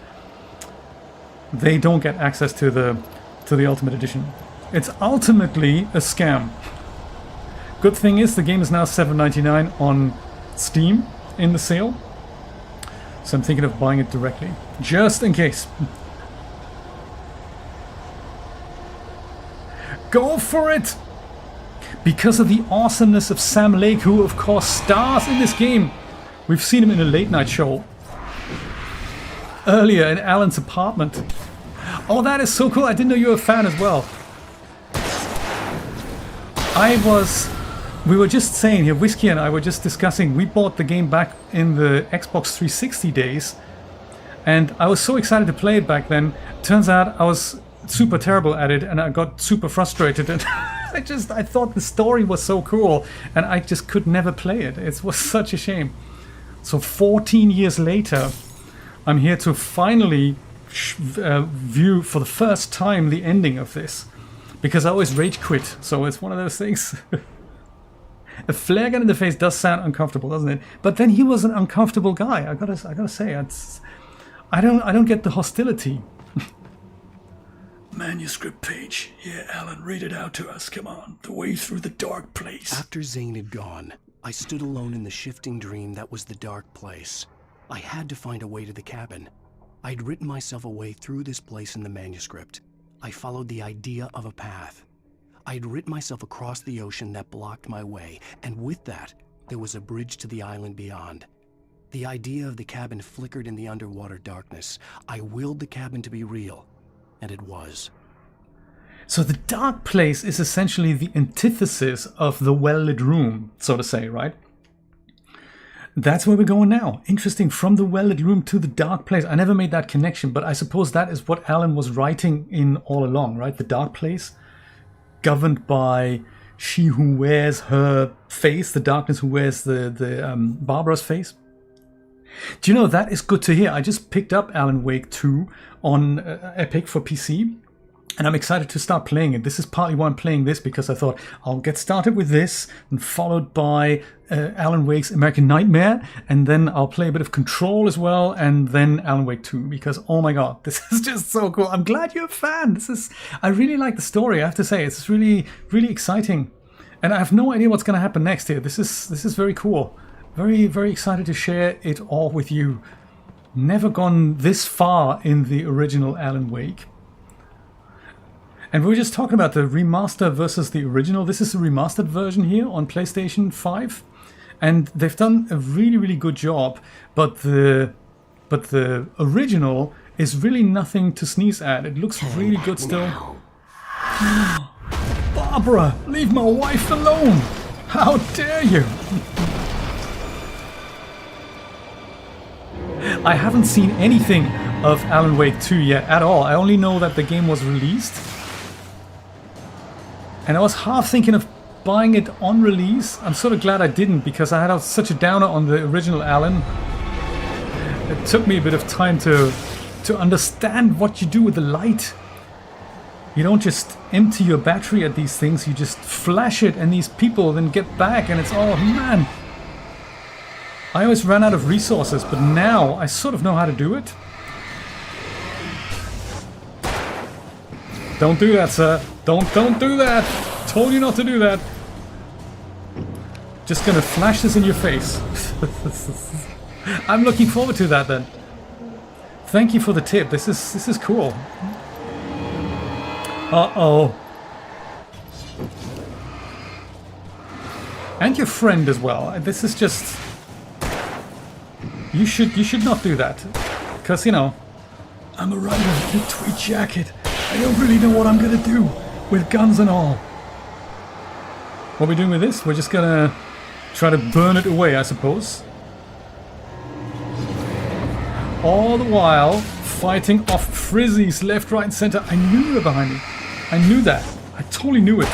they don't get access to the Ultimate Edition. It's ultimately a scam. Good thing is the game is now $7.99 on Steam in the sale. So I'm thinking of buying it directly, just in case. Go for it! Because of the awesomeness of Sam Lake, who of course stars in this game. We've seen him in a late night show. Earlier in Alan's apartment. Oh, that is so cool. I didn't know you were a fan as well. We were just saying here, Whiskey and I were just discussing, we bought the game back in the Xbox 360 days. And I was so excited to play it back then. Turns out I was super terrible at it and I got super frustrated. And I thought the story was so cool and I just could never play it. It was such a shame. So 14 years later, I'm here to finally view for the first time the ending of this. Because I always rage quit, so it's one of those things. A flare gun in the face does sound uncomfortable, doesn't it? But then he was an uncomfortable guy. I gotta say, I don't get the hostility. Manuscript page. Yeah, Alan, read it out to us. Come on, the way through the dark place. After Zane had gone, I stood alone in the shifting dream that was the dark place. I had to find a way to the cabin. I'd written myself a way through this place in the manuscript. I followed the idea of a path. I'd written myself across the ocean that blocked my way, and with that, there was a bridge to the island beyond. The idea of the cabin flickered in the underwater darkness. I willed the cabin to be real, and it was. So the dark place is essentially the antithesis of the well-lit room, so to say, right? That's where we're going now. Interesting, from the well-lit room to the dark place. I never made that connection, but I suppose that is what Alan was writing in all along, right? The dark place, governed by she who wears her face, the darkness who wears the Barbara's face. Do you know, that is good to hear. I just picked up Alan Wake 2 on Epic for PC. And I'm excited to start playing it. This is partly why I'm playing this, because I thought I'll get started with this and followed by Alan Wake's American Nightmare, and then I'll play a bit of Control as well, and then Alan Wake 2, because oh my god, this is just so cool. I'm glad you're a fan. I really like the story, I have to say. It's really, really exciting. And I have no idea what's going to happen next here. This is very cool. Very, very excited to share it all with you. Never gone this far in the original Alan Wake. And we were just talking about the remaster versus the original. This is the remastered version here on PlayStation 5. And they've done a really, really good job. But the original is really nothing to sneeze at. It looks really good still. Barbara, leave my wife alone! How dare you! I haven't seen anything of Alan Wake 2 yet at all. I only know that the game was released. And I was half thinking of buying it on release. I'm sort of glad I didn't, because I had such a downer on the original Alan. It took me a bit of time to understand what you do with the light. You don't just empty your battery at these things, you just flash it and these people then get back and it's all, man. I always ran out of resources, but now I sort of know how to do it. Don't do that, sir. Don't do that. Told you not to do that. Just gonna flash this in your face. I'm looking forward to that then. Thank you for the tip. This is cool. Uh-oh. And your friend as well. This is just... You should not do that. Because, you know, I'm a writer in a tweed jacket. I don't really know what I'm gonna do with guns and all. What are we doing with this? We're just gonna try to burn it away, I suppose. All the while fighting off frizzies left, right, and center. I knew you were behind me. I knew that. I totally knew it.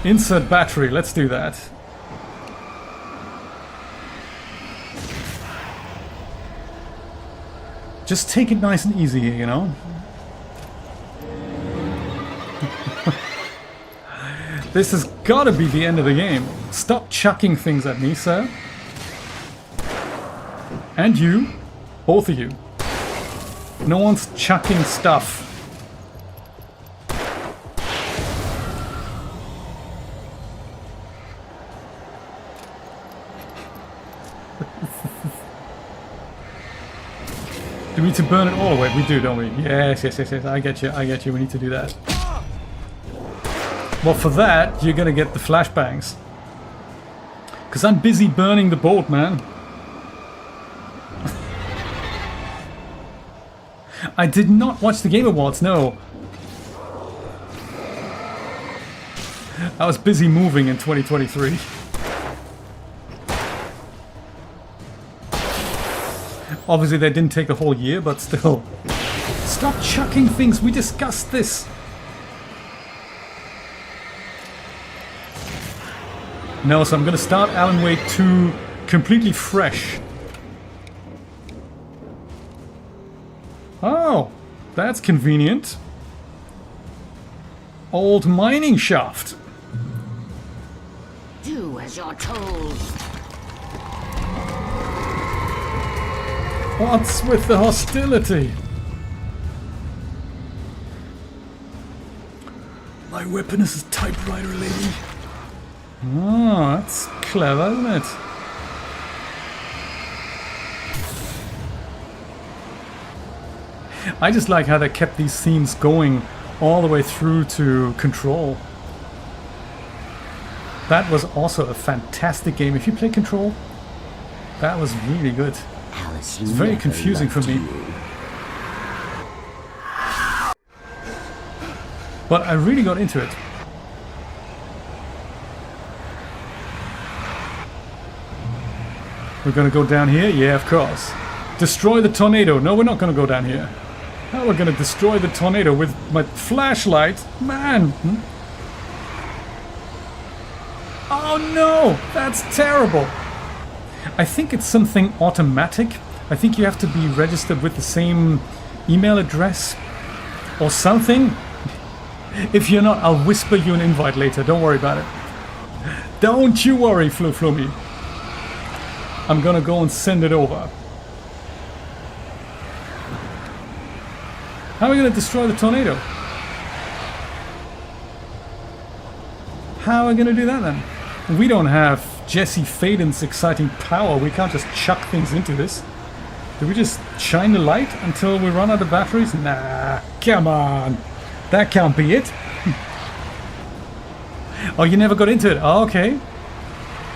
Insert battery. Let's do that. Just take it nice and easy here, you know? This has got to be the end of the game. Stop chucking things at me, sir. And you. Both of you. No one's chucking stuff. Do we need to burn it all away? We do, don't we? Yes, yes, yes, yes. I get you. I get you. We need to do that. Well, for that, you're gonna get the flashbangs. Because I'm busy burning the boat, man. I did not watch the Game Awards, no. I was busy moving in 2023. Obviously, they didn't take the whole year, but still. Stop chucking things. We discussed this. No, so I'm gonna start Alan Wake 2 completely fresh. Oh, that's convenient. Old mining shaft. Do as you're told. What's with the hostility? My weapon is a typewriter, lady. Oh, that's clever, isn't it? I just like how they kept these themes going all the way through to Control. That was also a fantastic game. If you play Control, that was really good. Alice, it's very confusing for me. But I really got into it. We're gonna go down here? Yeah, of course. Destroy the tornado. No, we're not gonna go down here. How are we gonna destroy the tornado with my flashlight? Man! Oh no! That's terrible! I think it's something automatic. I think you have to be registered with the same email address or something. If you're not, I'll whisper you an invite later. Don't worry about it. Don't you worry, Flummy. I'm gonna go and send it over. How are we gonna destroy the tornado? How are we gonna do that then? We don't have Jesse Faden's exciting power. We can't just chuck things into this. Do we just shine the light until we run out of batteries? Nah, come on. That can't be it. Oh, you never got into it. Oh, okay.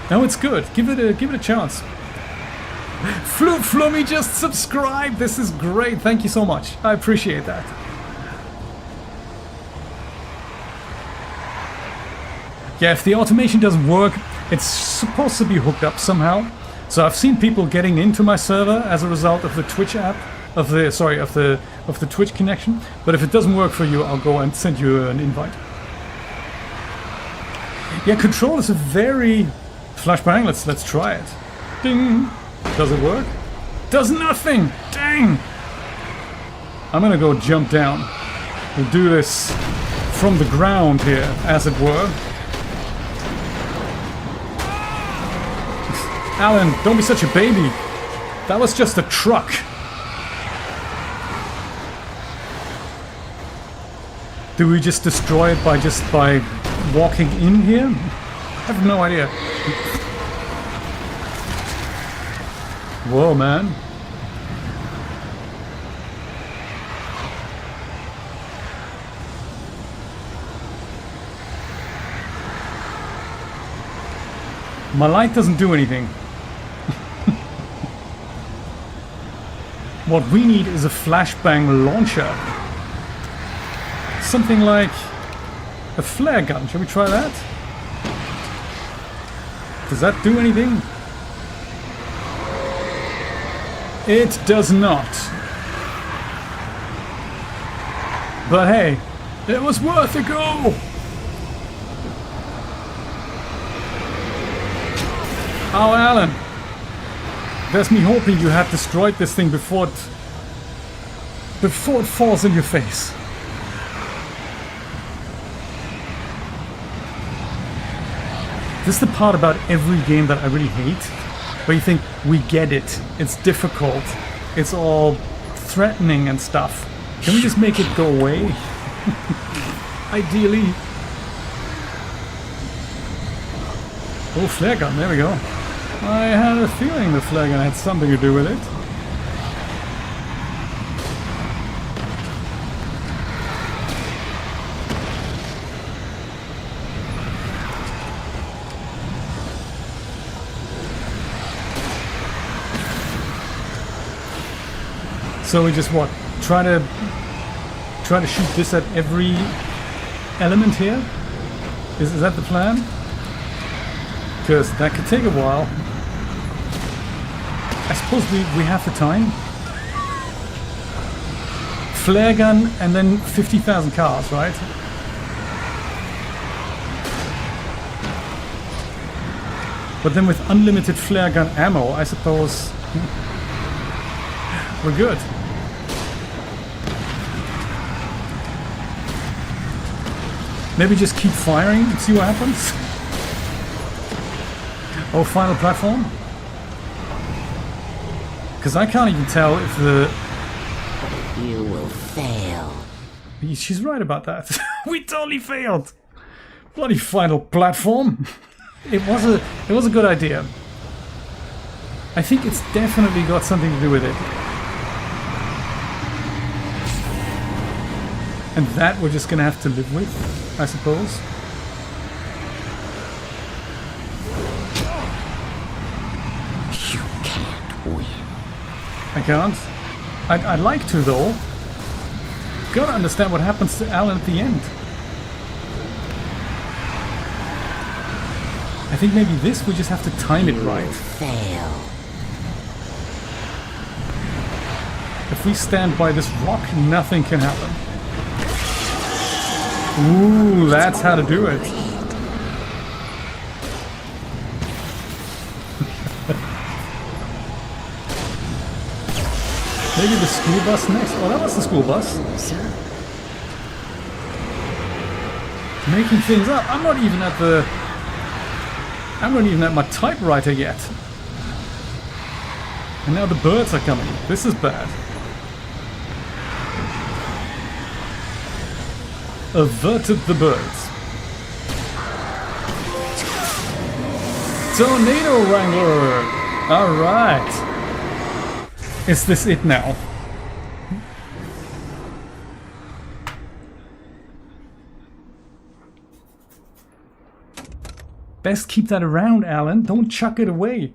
No, it's good. Give it a chance. Flummy just subscribed. This is great. Thank you so much. I appreciate that. Yeah, if the automation doesn't work, it's supposed to be hooked up somehow. So I've seen people getting into my server as a result of the Twitch app, of the Twitch connection. But if it doesn't work for you, I'll go and send you an invite. Yeah, Control is a very flashbang. Let's try it. Ding. Does it work? Does nothing. Dang. I'm gonna go jump down. We'll do this from the ground here, as it were. Alan, don't be such a baby. That was just a truck. Do we just destroy it by walking in here? I have no idea. Whoa, man. My light doesn't do anything. What we need is a flashbang launcher. Something like a flare gun. Shall we try that? Does that do anything? It does not. But hey, it was worth a go! Oh, Alan. There's me hoping you had destroyed this thing before it falls in your face. This is the part about every game that I really hate, where you think, we get it, it's difficult, it's all threatening and stuff. Can we just make it go away? Ideally. Oh, flare gun, there we go. I had a feeling the flare gun had something to do with it. So we just what? Try to shoot this at every element here? Is that the plan? Because that could take a while. I suppose we have the time. Flare gun and then 50,000 cars, right? But then with unlimited flare gun ammo, I suppose we're good. Maybe just keep firing and see what happens. Oh, final platform? Because I can't even tell if the... You will fail. She's right about that. We totally failed. Bloody final platform. It was a good idea. I think it's definitely got something to do with it. And that we're just gonna have to live with, I suppose. You can't win. I can't. I'd like to, though. Gotta understand what happens to Alan at the end. I think maybe this, we just have to time it right. Fail. If we stand by this rock, nothing can happen. Ooh, that's how to do it. Maybe the school bus next. Oh, that was the school bus. Making things up. I'm not even at my typewriter yet. And now the birds are coming. This is bad. Averted the birds. Tornado Wrangler! Alright. Is this it now? Best keep that around, Alan. Don't chuck it away.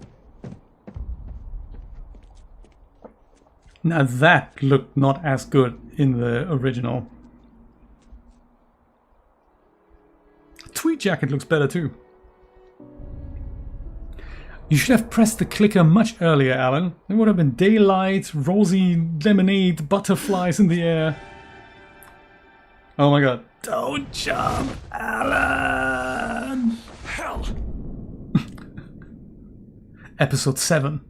Now that looked not as good in the original. Tweed jacket looks better too. You should have pressed the clicker much earlier, Alan. There would have been daylight, rosy lemonade, butterflies in the air. Oh my god. Don't jump, Alan! Hell! Episode 7.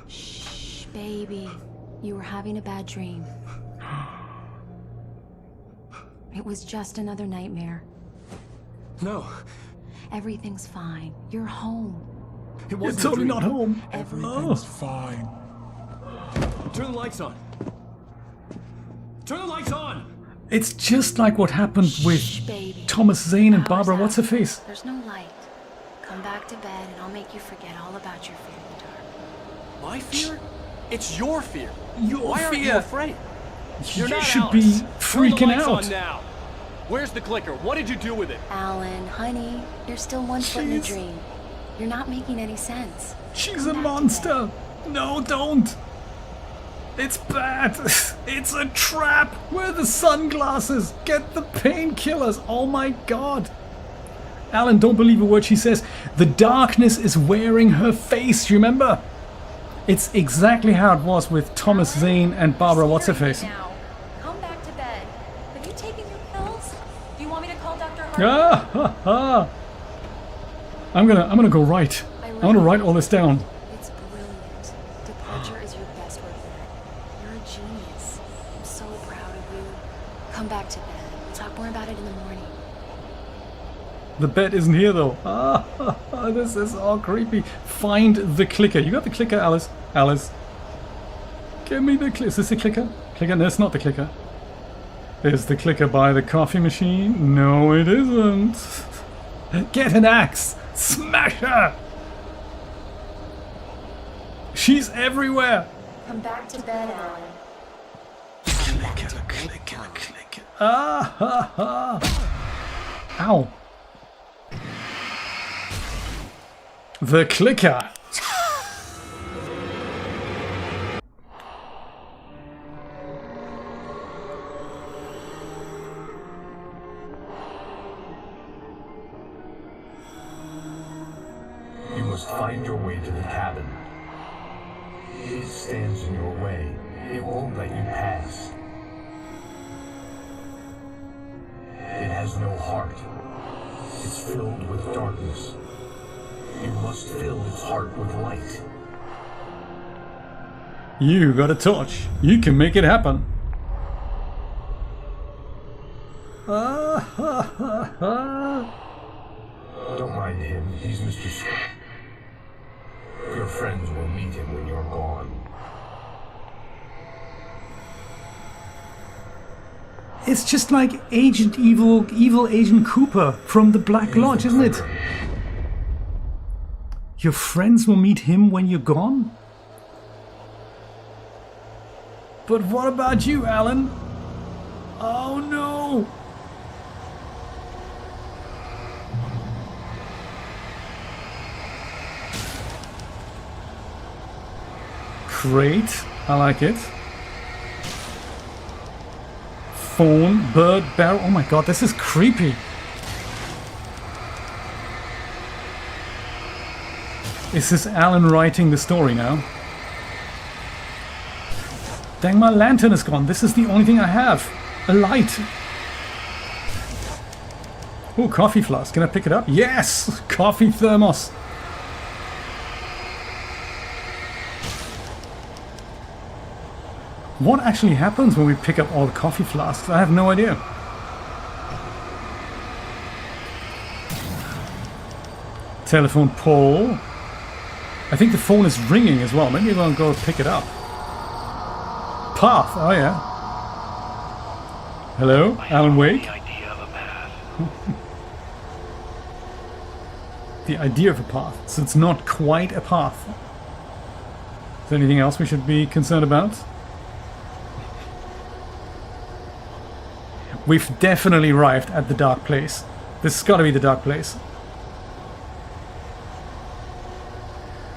Shh, baby. You were having a bad dream. It was just another nightmare. No. Everything's fine. You're home. It wasn't You're totally not home. Everything's fine. Turn the lights on. Turn the lights on! It's just like what happened with baby. Thomas Zane and Power's Barbara out. What's-Her-Face. There's no light. Come back to bed and I'll make you forget all about your fear in the dark. My fear? It's your fear. Your Why aren't you fear. afraid? You not should Alice. be Turn the freaking lights out. on now. Where's the clicker? What did you do with it? Alan, honey, you're still one foot in a She's- dream. You're not making any sense. She's a monster. No, don't. It's bad. It's a trap. Where are the sunglasses? Get the painkillers. Oh my god. Alan, don't believe a word she says. The darkness is wearing her face, you remember? It's exactly how it was with Thomas Zane and Barbara What's-Her-Face. Now, come back to bed. Have you taken your pills? Do you want me to call Dr. Hartman? I'm gonna go write. I'm gonna write all this down. It's brilliant. Departure is your best regret. You're a genius. I'm so proud of you. Come back to bed. We'll talk more about it in the morning. The bed isn't here though. This is all creepy. Find the clicker. You got the clicker, Alice? Alice. Give me the clicker. Is this the clicker? Clicker? No, it's not the clicker. Is the clicker by the coffee machine? No, it isn't. Get an axe. Smash her. She's everywhere. Come back to bed, Alan. Clicker. Ow. The clicker. You must find your way to the cabin. It stands in your way. It won't let you pass. It has no heart. It's filled with darkness. You must fill its heart with light. You got a torch. You can make it happen. Don't mind him. He's Mr. Your friends will meet him when you're gone. It's just like Agent Evil Agent Cooper from the Black Lodge, isn't it? Your friends will meet him when you're gone? But what about you, Alan? Oh no! Great, I like it. Phone, bird, barrel. Oh my god, this is creepy. Is this Alan writing the story now? Dang, my lantern is gone. This is the only thing I have. A light. Oh, coffee flask. Can I pick it up? Yes! Coffee thermos. What actually happens when we pick up all the coffee flasks? I have no idea. Telephone pole. I think the phone is ringing as well. Maybe I'll go pick it up. Path. Oh yeah. Hello, Alan Wake. The idea of a path. The idea of a path. So it's not quite a path. Is there anything else we should be concerned about? We've definitely arrived at the dark place. This has got to be the dark place.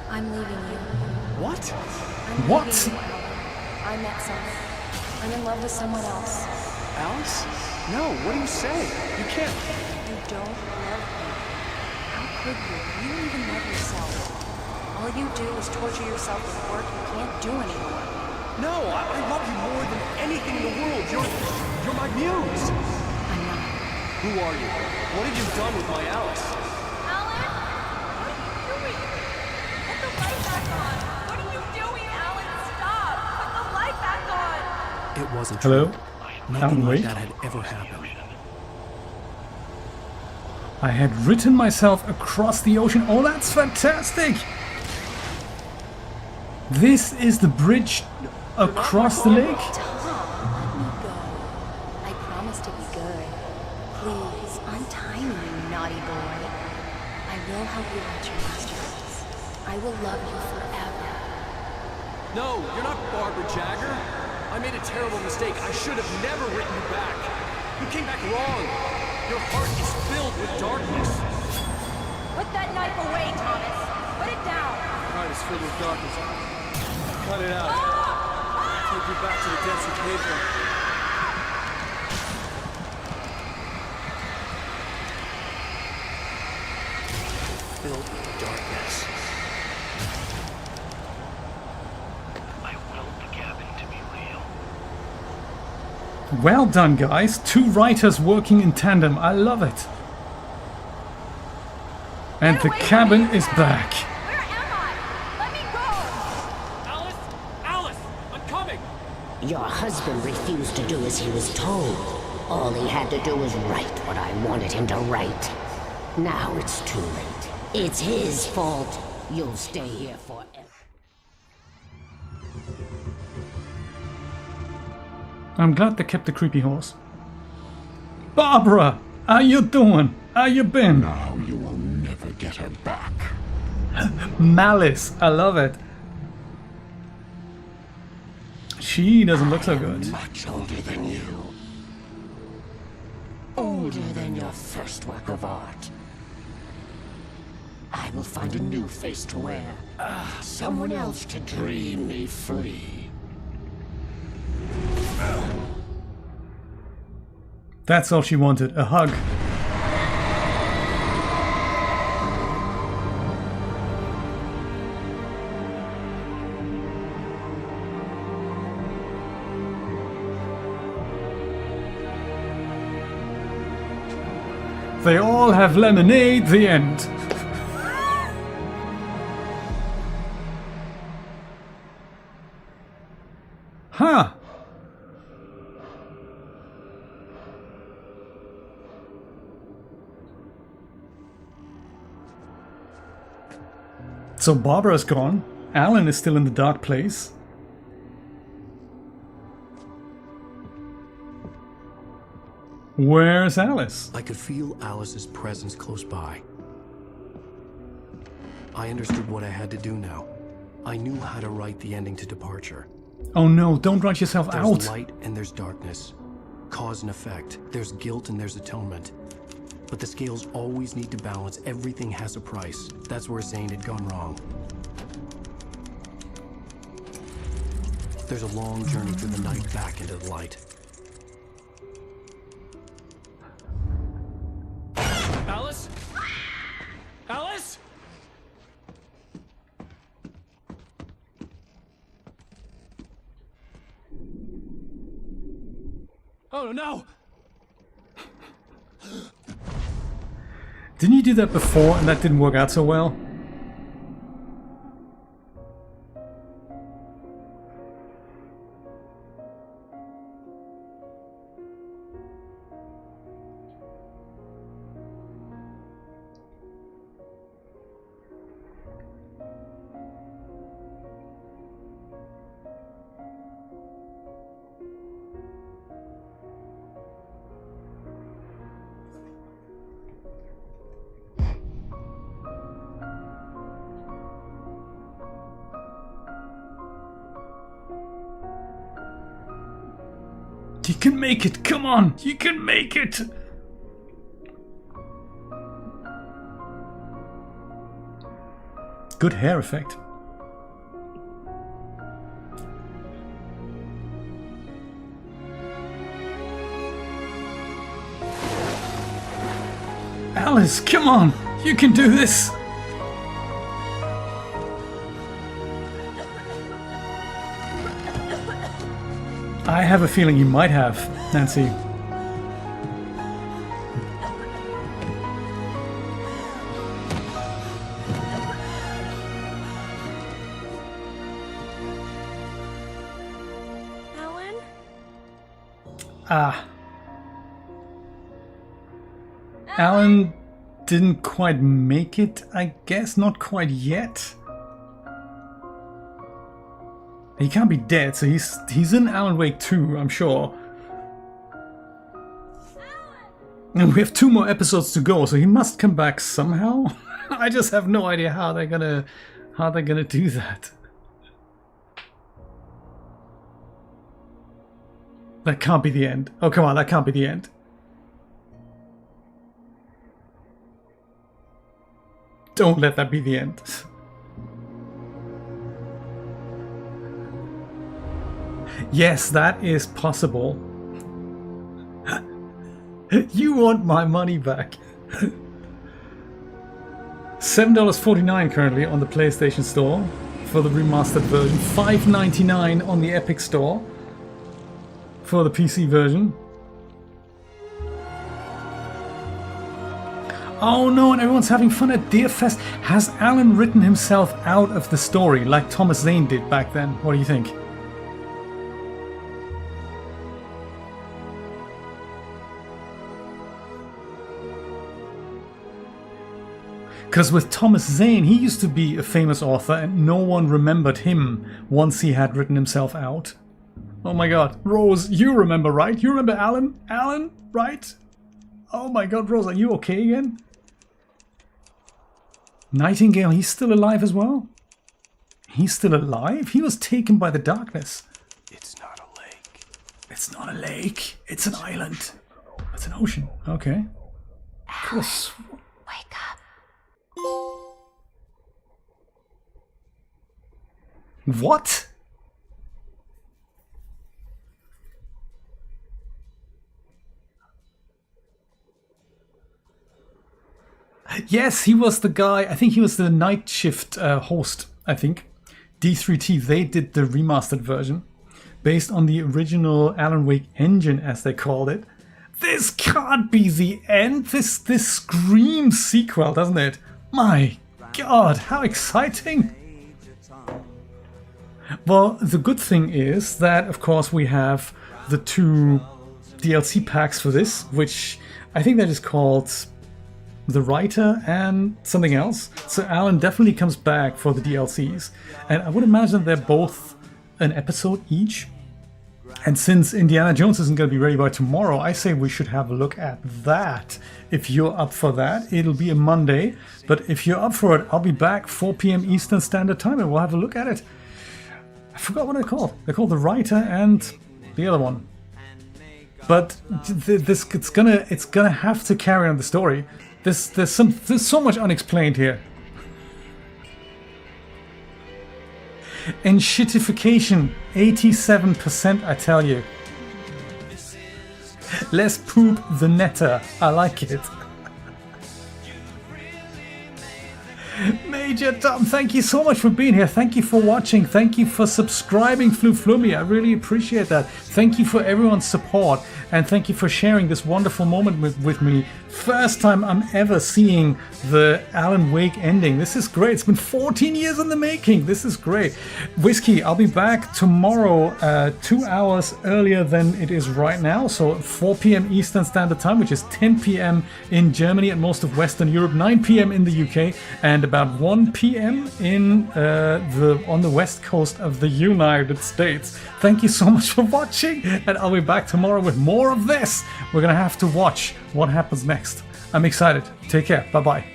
I'm leaving you. What? What? I met someone. I'm in love with someone else. Alice? No, what are you saying? You can't. You don't love me. How could you? You don't even love yourself. All you do is torture yourself with work you can't do anymore. No, I love you more than anything in the world. You're my muse. I'm not. Who are you? What have you done with my Alice? Alan? What are you doing? Put the light back on. What are you doing, Alan? Stop. Put the light back on. It wasn't Hello? true. Alan Nothing like Wake? that had ever happened. I had written myself across the ocean. Oh, that's fantastic! This is the bridge across the lake? Tom, let me go. I promise to be good. Please, untie me, you naughty boy. I will help you reach your masterpiece. I will love you forever. No, you're not Barbara Jagger. I made a terrible mistake. I should have never written you back. You came back wrong. Your heart is filled with darkness. Put that knife away, Thomas. Put it down. Your heart is filled with darkness. Cut it out. take you back to the depths of cave then. Filled with darkness. I willed the cabin to be real. Well done, guys. 2 writers working in tandem. I love it. And the cabin is back. Where am I? Let me go! Alice! Alice! I'm coming! Your husband refused to do as he was told. All he had to do was write what I wanted him to write. Now it's too late. It's his fault. You'll stay here forever. I'm glad they kept the creepy horse. Barbara! How you doing? How you been? Now you will never get her back. Malice. I love it. She doesn't look so good. Much older than you. Older than your first work of art. I will find a new face to wear. Someone else to dream me free. That's all she wanted. A hug. They all have lemonade, the end. Huh. So Barbara's gone. Alan is still in the dark place. Where's Alice? I could feel Alice's presence close by. I understood what I had to do now. I knew how to write the ending to Departure. Oh no, don't write yourself There's out. light and there's darkness. Cause and effect. There's guilt and there's atonement. But the scales always need to balance. Everything has a price. That's where Zane had gone wrong. There's a long journey through the night back into the light. Alice? Alice? Oh no! Didn't you do that before and that didn't work out so well? You can make it, come on, you can make it! Good hair effect. Alice, come on, you can do this! I have a feeling you might have, Nancy. Alan? Ah. Alan didn't quite make it, I guess. Not quite yet. He can't be dead, so he's in Alan Wake 2, I'm sure. And we have 2 more episodes to go, so he must come back somehow. I just have no idea how they're gonna do that. That can't be the end. Oh come on, that can't be the end. Don't let that be the end. Yes, that is possible. You want my money back. $7.49 currently on the PlayStation Store for the remastered version. $5.99 on the Epic Store for the PC version. Oh no, and everyone's having fun at Deer Fest. Has Alan written himself out of the story like Thomas Zane did back then? What do you think? Because with Thomas Zane, he used to be a famous author and no one remembered him once he had written himself out. Oh my god. Rose, you remember, right? You remember Alan? Alan, right? Oh my god, Rose, are you okay again? Nightingale, he's still alive as well? He's still alive? He was taken by the darkness. It's not a lake. It's not a lake. It's an island. It's an ocean. Okay. Alan, wake up. What? Yes, he was the guy. I think he was the night shift host. I think D3T. They did the remastered version based on the original Alan Wake engine, as they called it. This can't be the end. This screams sequel, doesn't it? My God, how exciting! Well, the good thing is that, of course, we have the 2 DLC packs for this, which I think that is called The Writer and something else. So Alan definitely comes back for the DLCs. And I would imagine they're both an episode each. And since Indiana Jones isn't going to be ready by tomorrow, I say we should have a look at that. If you're up for that, it'll be a Monday. But if you're up for it, I'll be back 4 p.m. Eastern Standard Time and we'll have a look at it. I forgot what they're called. They're called The Writer and the other one. But it's gonna have to carry on the story. There's so much unexplained here. And shitification, 87%, I tell you. Let's poop the netter. I like it. Major Tom, thank you so much for being here. Thank you for watching. Thank you for subscribing, Flummy. I really appreciate that. Thank you for everyone's support. And thank you for sharing this wonderful moment with me. First time I'm ever seeing the Alan Wake ending. This is great. It's been 14 years in the making. This is great. Whiskey, I'll be back tomorrow 2 hours earlier than it is right now. So 4 p.m. Eastern Standard Time, which is 10 p.m. in Germany and most of Western Europe, 9 p.m. in the UK, and about 1 p.m. in on the west coast of the United States. Thank you so much for watching, and I'll be back tomorrow with more of this. We're gonna have to watch what happens next. I'm excited. Take care. Bye-bye.